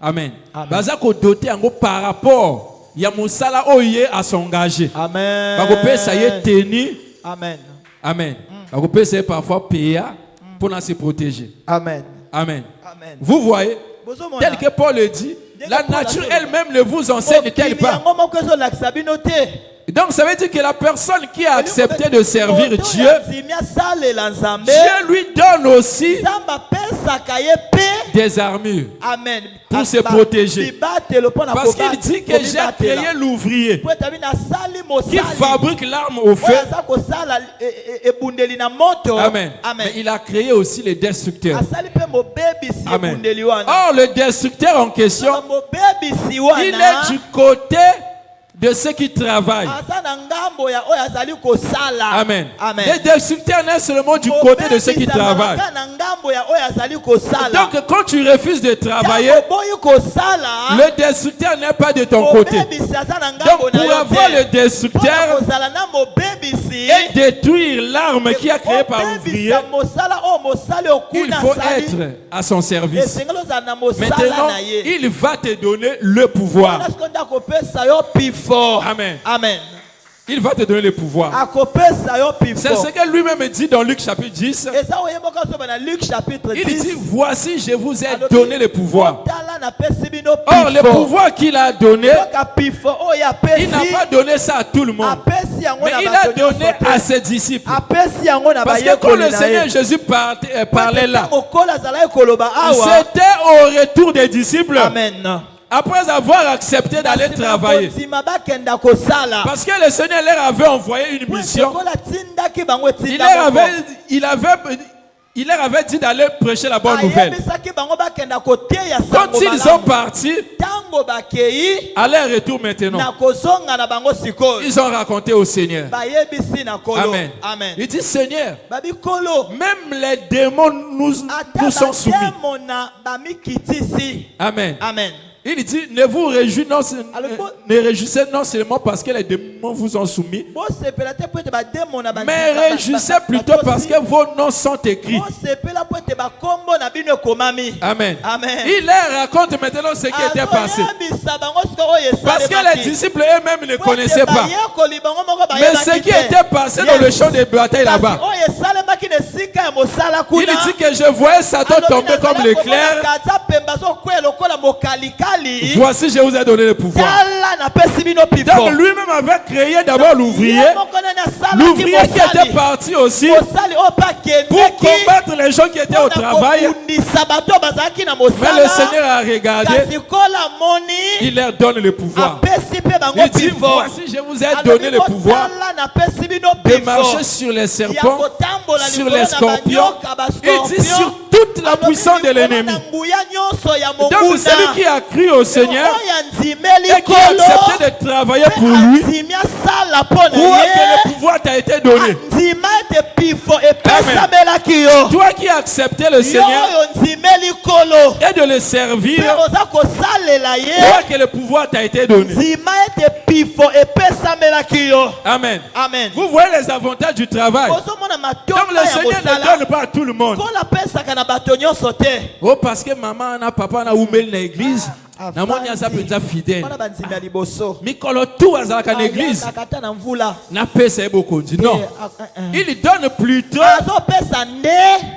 S1: Amen.
S2: Amen.
S1: Baza ko doter yango par rapport ya mosala oye à s'engager.
S2: Amen.
S1: Bako pesa ye tenue.
S2: Amen.
S1: Amen. Bako pesa ye parfois payer pour se protéger.
S2: Amen.
S1: Amen.
S2: Amen.
S1: Vous voyez, tel que Paul le dit, la nature elle-même ne vous enseigne-t-elle pas? Donc ça veut dire que la personne qui a accepté de servir Dieu, Dieu lui donne aussi des armures
S2: Amen.
S1: pour se protéger. Parce qu'il dit que j'ai créé l'ouvrier qui fabrique l'arme au feu. Amen. Mais il a créé aussi les destructeurs. Amen. Or le destructeur en question, il est du côté de ceux qui travaillent.
S2: aza na ngambo ya oyo azali kosala.
S1: Amen.
S2: Amen.
S1: Les destructeurs n'est seulement du côté de ceux qui travaillent.
S2: na ngambo ya oyo azali kosala.
S1: Donc quand tu refuses de travailler,
S2: boyi kosala,
S1: le destructeur n'est pas de ton côté. Donc pour avoir le destructeur et détruire l'arme qui a créé par l'ouvrier, il faut être à son service. Maintenant, il va te donner le pouvoir. Amen.
S2: Amen.
S1: Il va te donner le pouvoir. C'est ce que lui-même dit dans Luc chapitre 10. Il dit, voici, je vous ai donné le pouvoir. Or, le pouvoir qu'il a donné, il n'a pas donné ça à tout le monde. Mais il a donné à ses disciples. Parce que quand le Seigneur Jésus parlait là, c'était au retour des disciples.
S2: Amen.
S1: Après avoir accepté d'aller travailler. Parce que le Seigneur leur avait envoyé une mission. Il leur avait dit d'aller prêcher la bonne nouvelle. Quand ils sont partis, à leur retour maintenant, ils ont raconté au Seigneur. Amen.
S2: Amen.
S1: Il dit, Seigneur, même les démons nous sont soumis. Amen.
S2: Amen.
S1: Il dit, ne vous réjouissez non seulement parce que les démons vous ont soumis, mais réjouissez plutôt parce que vos noms sont écrits. Amen.
S2: Amen.
S1: Il leur raconte maintenant ce qui était passé. Parce que les disciples eux-mêmes ne connaissaient pas. Mais ce qui était passé dans le champ de bataille là-bas, il dit que je voyais Satan tomber comme l'éclair. Voici, je vous ai donné le pouvoir. Donc lui-même avait créé d'abord l'ouvrier. L'ouvrier qui était parti aussi pour combattre les gens qui étaient au travail. Mais le Seigneur a regardé. Il leur donne le pouvoir. Il dit, voici, je vous ai donné le pouvoir de marcher sur les serpents, sur les scorpions. Il dit sur toute la puissance de l'ennemi. Donc celui qui a cru au Seigneur et qui a accepté de travailler pour lui, croit que le pouvoir t'a été donné. Amen. Toi qui as accepté le Seigneur et de le servir, crois que le pouvoir t'a été donné. Amen.
S2: Amen.
S1: Vous voyez les avantages du travail. Donc le Seigneur ne donne pas à tout le monde. Oh, parce que maman, papa, na oumel na église. Na moni aza penza fidèle. Mikolo tout azalaka na église. Na pesa eboko dit non. Il donne plutôt.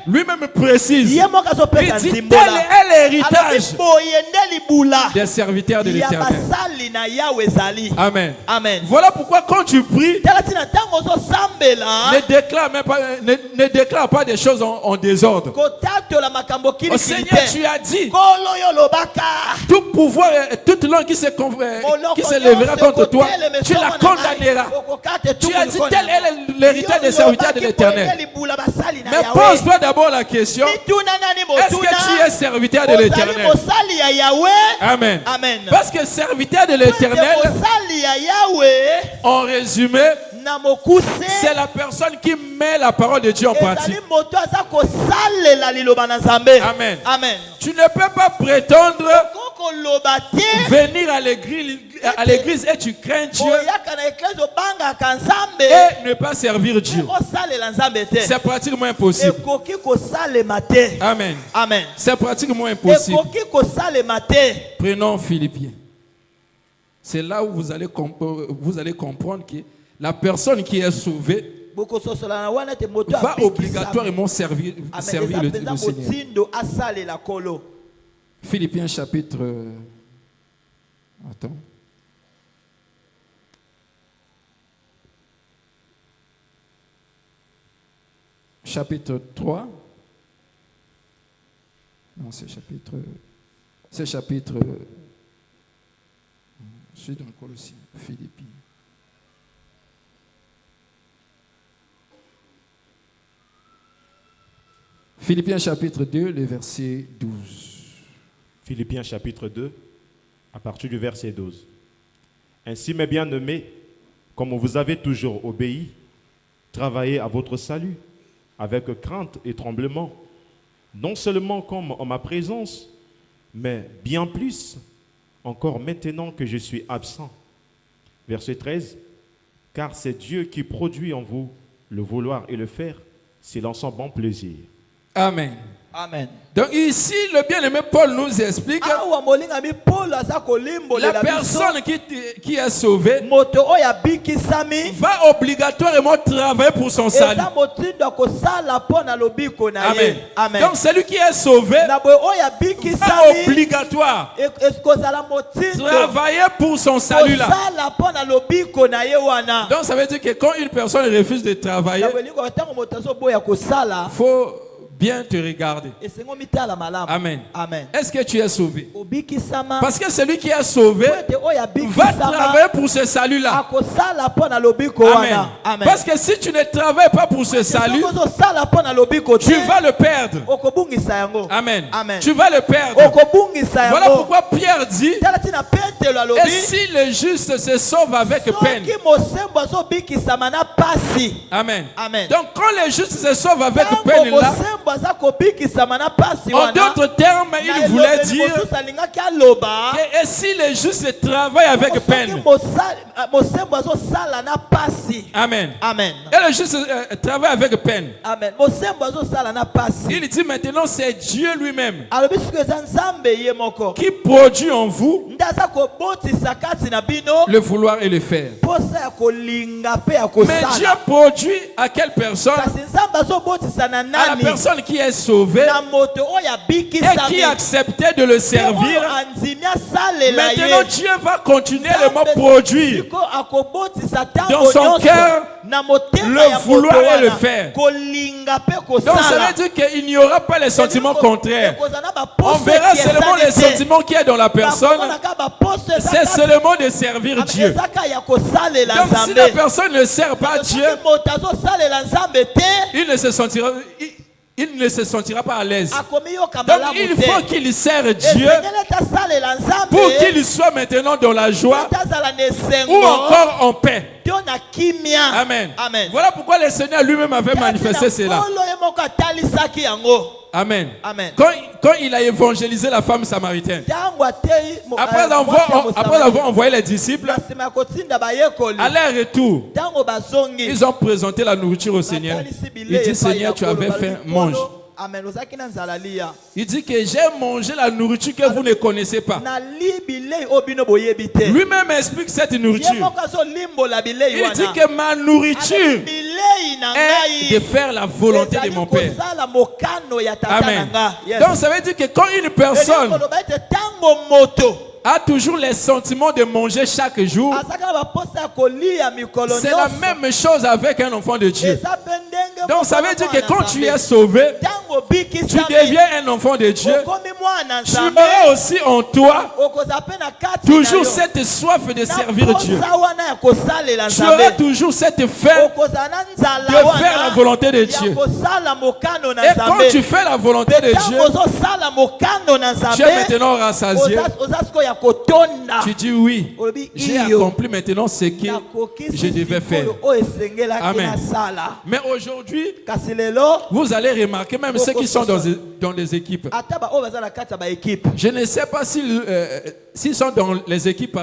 S1: Lui-même précise. Il dit tel est l'héritage des serviteurs de l'Éternel. Amen.
S2: Amen.
S1: Voilà pourquoi quand tu pries, ne déclare pas des choses en désordre. Au Seigneur, tu as dit tout pouvoir, toute langue qui se lèvera contre toi, tu la condamneras. Tu as dit tel est l'héritage des serviteurs de l'Éternel. Mais pose-toi d'abord la question, est-ce que tu es serviteur de l'Éternel? Amen. Parce que serviteur de l'Éternel, en résumé, c'est la personne qui met la parole de Dieu en pratique. Amen.
S2: Amen.
S1: Tu ne peux pas prétendre venir à l'église et tu crains Dieu et ne pas servir Dieu. C'est pratiquement impossible. Amen.
S2: Amen.
S1: C'est pratiquement impossible. Prenons Philippiens. C'est là où vous allez comprendre que la personne qui est sauvée va obligatoirement servir le Seigneur. Philippiens chapitre... Attends. Chapitre 3. Non, c'est chapitre... C'est chapitre... Je suis dans Colossiens, Philippiens. Philippiens chapitre 2, le verset 12.
S4: Philippiens chapitre 2, à partir du verset 12. Ainsi, mes bien-aimés, comme vous avez toujours obéi, travaillez à votre salut avec crainte et tremblement, non seulement comme en ma présence, mais bien plus encore maintenant que je suis absent. Verset 13. Car c'est Dieu qui produit en vous le vouloir et le faire, selon son bon plaisir.
S1: Amen.
S2: Amen.
S1: Donc ici, le bien-aimé Paul nous explique
S2: Awa molingami Paul aza kolimbolela
S1: la
S2: biso.
S1: personne qui est sauvée
S2: Moto oyo abikisami
S1: va obligatoirement travailler pour son salut.
S2: eza motindo akosala mpo na lobiko na
S1: Amen.
S2: ye. Amen.
S1: Donc celui qui est sauvé
S2: Na boye oyo
S1: va
S2: abikisami
S1: obligatoire
S2: ekozala motindo
S1: travailler pour son salut là.
S2: kosala mpo na lobiko na ye wana.
S1: Donc ça veut dire que quand une personne refuse de travailler,
S2: Na bolingo ntango moto azoboya kosala
S1: il faut bien te regarder.
S2: esengo mitala malamu.
S1: Amen.
S2: Amen.
S1: Est-ce que tu es sauvé?
S2: Obikisama
S1: Parce que celui qui est sauvé
S2: ete oyo
S1: va
S2: abikisama
S1: travailler pour ce salut-là.
S2: akosala mpo na lobiko
S1: Amen.
S2: wana. Amen.
S1: Parce que si tu ne travailles pas pour ce salut,
S2: ozosala mpo na lobiko
S1: tu vas le perdre.
S2: okobungisa yango.
S1: Amen.
S2: Amen.
S1: Tu vas le perdre.
S2: okobungisa
S1: Voilà
S2: yango.
S1: pourquoi Pierre dit,
S2: tala tina petelo
S1: et
S2: alobi
S1: si le juste se sauve avec peine.
S2: soki mosembo azobikisama na pasi.
S1: Amen.
S2: Amen.
S1: Donc quand le juste se sauve avec
S2: Ntango
S1: peine là,
S2: mosembo aza kobikisama na pasi
S1: en
S2: wana,
S1: d'autres termes,
S2: na
S1: il voulait
S2: elobeli
S1: dire
S2: mosusu alingaki aloba
S1: que et si le juste travaille avec
S2: soki
S1: peine.
S2: mosembo azosala na pasi.
S1: Amen.
S2: Amen.
S1: Et le juste travaille avec peine.
S2: Amen. Mosembo azosala na pasi.
S1: Il dit maintenant c'est Dieu lui-même
S2: alobi soki eza nzambe ye moko
S1: qui produit en vous
S2: nde aza kobotisa kati na bino
S1: le vouloir et le faire.
S2: posa ya kolinga mpe ya
S1: Mais Dieu
S2: kosala.
S1: produit à quelle personne?
S2: kasi nzambe azobotisa na
S1: À la
S2: nani?
S1: personne qui est sauvée
S2: na moto oyo
S1: et qui
S2: abikisami
S1: acceptait de le
S2: oyo
S1: servir.
S2: andimi asalela
S1: Maintenant
S2: ye.
S1: Dieu va continuellement produire
S2: Siko akobotisa
S1: dans
S2: ntango
S1: son
S2: nyonso
S1: cœur
S2: na motema
S1: le
S2: ya
S1: vouloir
S2: moto
S1: et le
S2: wana
S1: faire.
S2: kolinga mpe
S1: Donc ça
S2: kosala.
S1: veut dire qu'il n'y aura pas les sentiments contraires.
S2: Ekozala na
S1: On
S2: baposo
S1: verra
S2: eki
S1: seulement
S2: esali
S1: les
S2: te.
S1: sentiments qu'il y a dans la personne.
S2: Bakomonaka baposo eza
S1: C'est
S2: kati-
S1: seulement de servir Dieu.
S2: ezaka ya kosalela
S1: Donc si la
S2: nzambe.
S1: personne ne sert pas Dieu,
S2: soki moto azosalela nzambe te
S1: il ne se sentira pas à l'aise.
S2: akomi yoka
S1: Donc
S2: malamu
S1: il
S2: te.
S1: faut qu'il sert Dieu
S2: esengeli tasalela nzambe
S1: pour qu'il soit maintenant dans la joie
S2: tazala na
S1: ou
S2: esengo
S1: encore en paix.
S2: to na kimia.
S1: Amen.
S2: Amen.
S1: Voilà pourquoi le Seigneur lui-même avait manifesté cela.
S2: Nkolo ye moko atalisaki yango.
S1: Amen.
S2: Amen.
S1: Quand il a évangélisé la femme samaritaine,
S2: Ntango atei
S1: après avoir envoyé les disciples,
S2: na nsima ya kotinda bayekoli
S1: à leur retour,
S2: ntango bazongi
S1: ils ont présenté la nourriture au Seigneur.
S2: batalisi
S1: Il
S2: bilei
S1: dit,
S2: epai
S1: Seigneur,
S2: ya
S1: tu
S2: nkolo,
S1: avais
S2: balobi,
S1: faim,
S2: "Nkolo,
S1: mange.
S2: amen ozalaki na nzala lia
S1: Il dit que j'ai mangé la nourriture que vous ne connaissez pas.
S2: nali bilei oyo bino boyebi te."
S1: Lui-même explique cette
S2: ye
S1: nourriture.
S2: moko azolimbola bilei
S1: Il dit
S2: wana
S1: que ma
S2: Alobi,
S1: nourriture
S2: bilei na
S1: est de
S2: ngai
S1: faire la volonté de
S2: ezali
S1: mon Père.
S2: kosala mokano ya tata na
S1: Amen.
S2: nga. Yes.
S1: Donc ça veut dire que quand une personne
S2: koloba ete ntango moto
S1: a toujours les sentiments de manger chaque jour,
S2: azaka na baposa ya kolia mikolo
S1: c'est la
S2: nyonso
S1: même chose avec un enfant de Dieu.
S2: eza mpe ndenge
S1: Donc
S2: moko
S1: ça
S2: na
S1: veut dire
S2: mwana
S1: que quand tu
S2: Nzambe.
S1: es sauvé,
S2: Ntango
S1: tu
S2: bikisami
S1: deviens un enfant de Dieu.
S2: okomi mwana
S1: Tu
S2: Nzambe
S1: auras aussi en toi
S2: okozala mpe na kati
S1: toujours
S2: na yo.
S1: cette soif de
S2: Na
S1: servir Dieu.
S2: posa wana ya kosalela
S1: Tu auras
S2: Nzambe
S1: toujours cette faim
S2: okozala na
S1: de
S2: nzala
S1: faire la
S2: wana
S1: volonté de
S2: ya
S1: Dieu.
S2: kosala mokano na
S1: Et quand
S2: Nzambe.
S1: tu fais la volonté de
S2: Ntango
S1: Dieu,
S2: ozosala mokano na
S1: tu es
S2: Nzambe
S1: maintenant rassasié.
S2: oza sikoyo ya kotonda
S1: Tu dis oui,
S2: olobi
S1: j'ai
S2: iyo
S1: accompli maintenant ce que
S2: nakokisi
S1: je devais faire.
S2: sikoyo oyo esengelaki
S1: Amen.
S2: nasala.
S1: Mais aujourd'hui,
S2: kasi lelo
S1: vous allez remarquer, même ceux qui sont dans les équipes,
S2: ata baoyo baza na kati ya baekipe
S1: je ne sais pas s'ils sont dans les équipes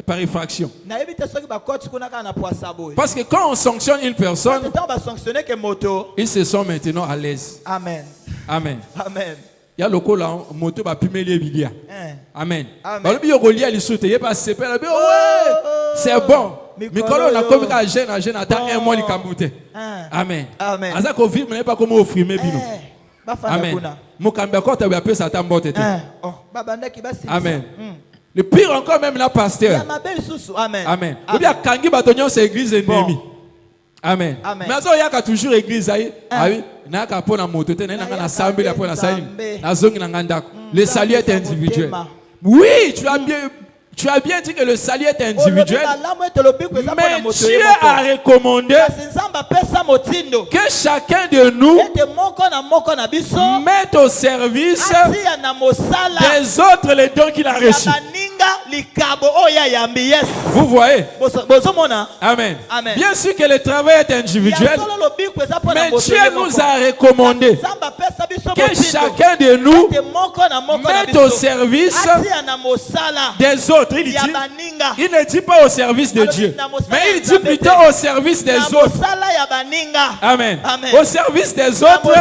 S1: par effraction.
S2: nayebi te soki bakoti kuna kaka na poasa boye
S1: Parce que quand on sanctionne une personne,
S2: ntango basanctionne ke moto.
S1: ils se sont maintenant à l'aise.
S2: Amen.
S1: Amen.
S2: Amen.
S1: Il y a le coup là, moto va plumer les bilia.
S2: Hein.
S1: Amen.
S2: Amen.
S1: Balobi yo kolia lisute, ye ba sepe, balobi, ouais, c'est bon. Mikolo na komi ka jeune ata un mois likambute.
S2: Hein.
S1: Amen.
S2: Amen.
S1: Aza ko vivre mais pas comme offrimer bino.
S2: bafanda
S1: Amen.
S2: kuna.
S1: Mukamba kota ba pesa ta mbote te.
S2: Hein. Oh, babandaki basilisa.
S1: Amen. Le pire encore même la
S2: Ya
S1: pasteur.
S2: mabe lisusu. Amen.
S1: Amen. Obi akangi bato nyonso église ennemi. Amen.
S2: Amen.
S1: Mais azo yaka toujours église ayi. Ah oui, na ka pona moto te na nga na sambi la pona sayi. Na zongi na ngandako. Le salut est individuel. Oui, tu as bien dit que le salut est individuel. Mais Dieu a recommandé que chacun de nous mette au service des autres les dons qu'il a reçus.
S2: likabo oya yambi. Yes.
S1: Vous voyez?
S2: Bozomona.
S1: Amen.
S2: Amen.
S1: Bien sûr que le travail est individuel, mais Dieu nous a recommandé que chacun de nous mette au service des autres. Il ne dit pas au service de Dieu, mais il dit plutôt au service des autres. Amen. Au service des autres,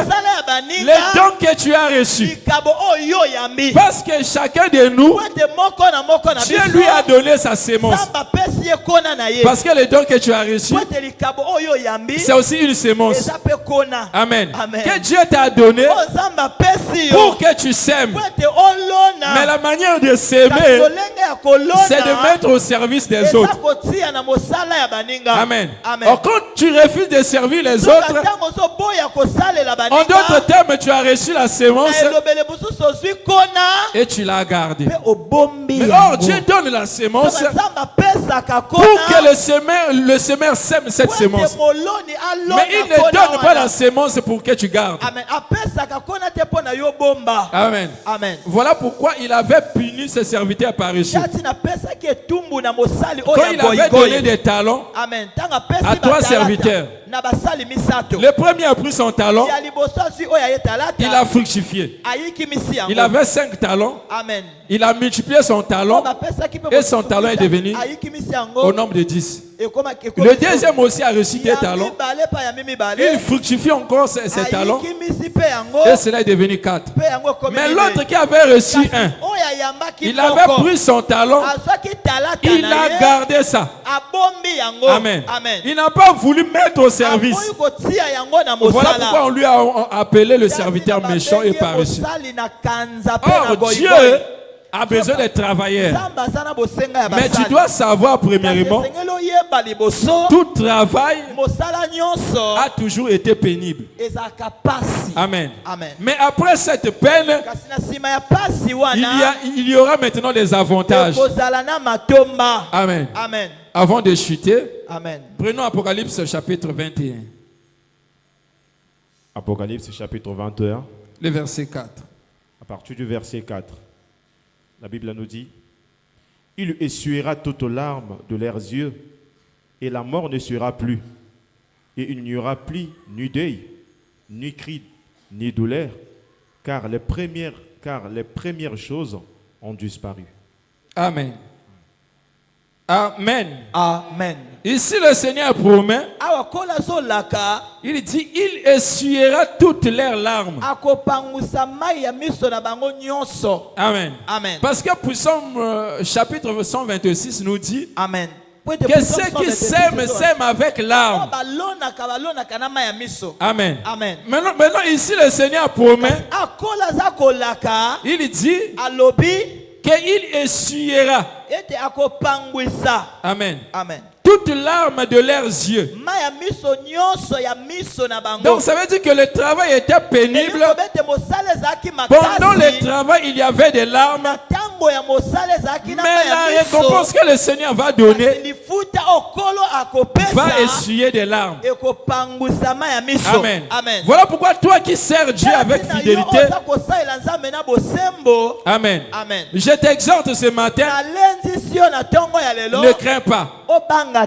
S1: les dons que tu as reçus. Parce que chacun de nous, Dieu lui a donné sa sémence. Parce que les dons que tu as reçus, c'est aussi une sémence. Amen. Que Dieu t'a donné pour que tu sèmes. Mais la manière de s'aimer, c'est de mettre au service des autres. Amen. Or, quand tu refuses de servir les autres, en d'autres termes, tu as reçu la sémence et tu l'as gardée. Mais or, Dieu donne la sémence pour que le semeur sème cette sémence. Mais il ne donne pas la sémence pour que tu gardes. Amen. Voilà pourquoi il avait puni ses serviteurs paresseux. Quand il avait donné des talents à 3 serviteurs, le premier a pris son talent, il a fructifié. Il avait 5 talents, il a multiplié son talent et son talent est devenu au nombre de 10. Le deuxième aussi a reçu des talents. Il fructifie encore ses talents et cela est devenu 4. Mais l'autre qui avait reçu 1, il avait pris son talent, il a gardé ça. Amen. Il n'a pas voulu mettre au service. Voilà pourquoi on lui a appelé le serviteur méchant et paresseux. Or, Dieu a besoin de travailleurs. Mais tu dois savoir premièrement, tout travail a toujours été pénible. Amen. Mais après cette peine, il y aura maintenant des avantages. Amen. Avant de chuter, prenons Apocalypse chapitre 21.
S4: Apocalypse chapitre 21.
S1: Le verset 4.
S4: À partir du verset 4. La Bible nous dit, « Il essuiera toutes larmes de leurs yeux, et la mort ne sera plus. Et il n'y aura plus ni deuil, ni cri, ni douleur, car les premières choses ont disparu. »
S1: Amen. Ici, le Seigneur promet, il dit, il essuiera toutes leurs larmes. Amen. Parce que Psaume chapitre 126 nous dit que ceux qui s'aiment, s'aiment avec larmes. Amen. Maintenant, ici, le Seigneur promet, il dit qu'il essuiera. Amen. Toutes larmes de leurs yeux. Donc ça veut dire que le travail était pénible. Pendant le travail, il y avait des larmes. Mais la récompense que le Seigneur va donner va essuyer des larmes. Amen. Voilà pourquoi toi qui sers Dieu avec fidélité, amen. Je t'exhorte ce matin, ne crains pas.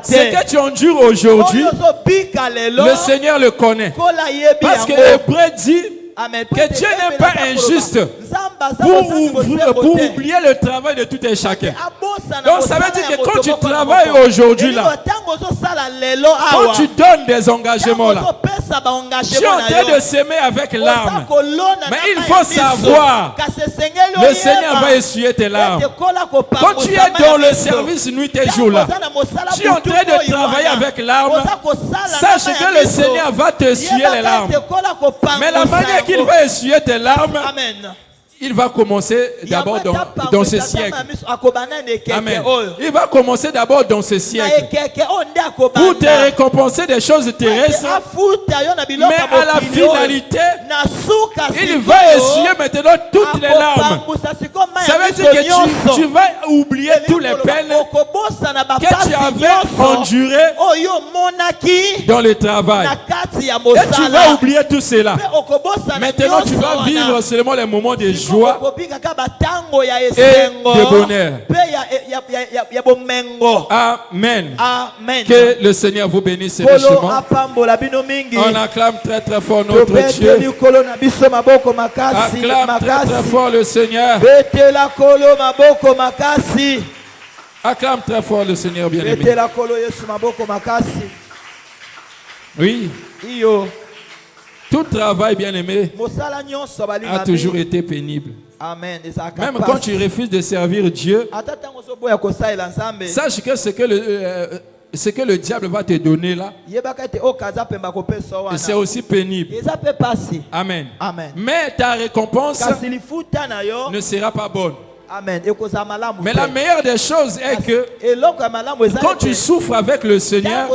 S1: Ce que tu endures aujourd'hui, le Seigneur le connaît. Parce que Hébreu dit que Dieu n'est pas injuste pour oublier le travail de tout un chacun. Donc ça veut dire que quand tu travailles aujourd'hui là, quand tu donnes des engagements là, tu es en train de s'aimer avec larmes. Mais il faut savoir, le Seigneur va essuyer tes larmes. Quand tu es dans le service nuit et jour là, tu es en train de travailler avec larmes, sache que le Seigneur va te essuyer les larmes. Mais la manière qu'il va essuyer tes larmes, il va commencer d'abord dans ce siècle. Amen. Il va commencer d'abord dans ce siècle pour te récompenser des choses terrestres. Mais à la finalité, il va essuyer maintenant toutes les larmes. Ça veut dire que tu vas oublier toutes les peines que tu avais endurées dans le travail. Et tu vas oublier tout cela. Maintenant, tu vas vivre seulement les moments de joie. joie et de bonheur. Amen.
S2: Amen.
S1: Que le Seigneur vous bénisse richement. On acclame très très fort notre Dieu. Acclame très très fort le Seigneur. Acclame très fort le Seigneur bien-aimé. Oui. Tout travail bien-aimé a toujours été pénible.
S2: Amen.
S1: Même quand tu refuses de servir Dieu, sache que ce que le diable va te donner là, c'est aussi pénible. Amen.
S2: Amen.
S1: Mais ta récompense ne sera pas bonne.
S2: Amen.
S1: Mais la meilleure des choses est que quand tu souffres avec le Seigneur,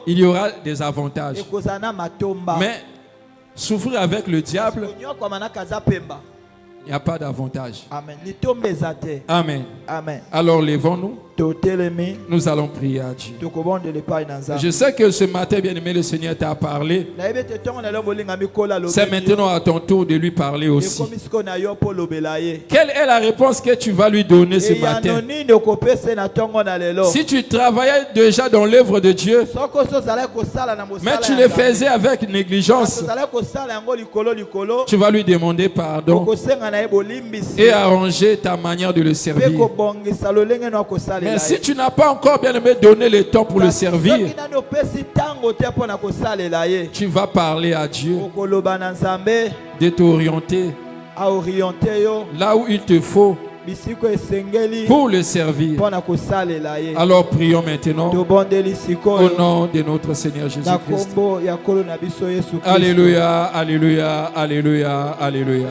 S1: il y aura des avantages. Mais souffrir avec le diable, il n'y a pas d'avantage.
S2: Amen.
S1: Amen.
S2: Amen.
S1: Alors levons-nous. Nous allons prier à Dieu. Je sais que ce matin, bien-aimé, le Seigneur t'a parlé. C'est maintenant à ton tour de lui parler aussi. Quelle est la réponse que tu vas lui donner ce matin? Si tu travaillais déjà dans l'œuvre de Dieu, mais tu le faisais avec négligence, tu vas lui demander pardon et arranger ta manière de le servir. Mais si tu n'as pas encore bien aimé donné le temps pour le servir, tu vas parler à Dieu de t'orienter là où il te faut pour le servir. Alors prions maintenant au nom de notre Seigneur Jésus-Christ. Alléluia, alléluia, alléluia, alléluia.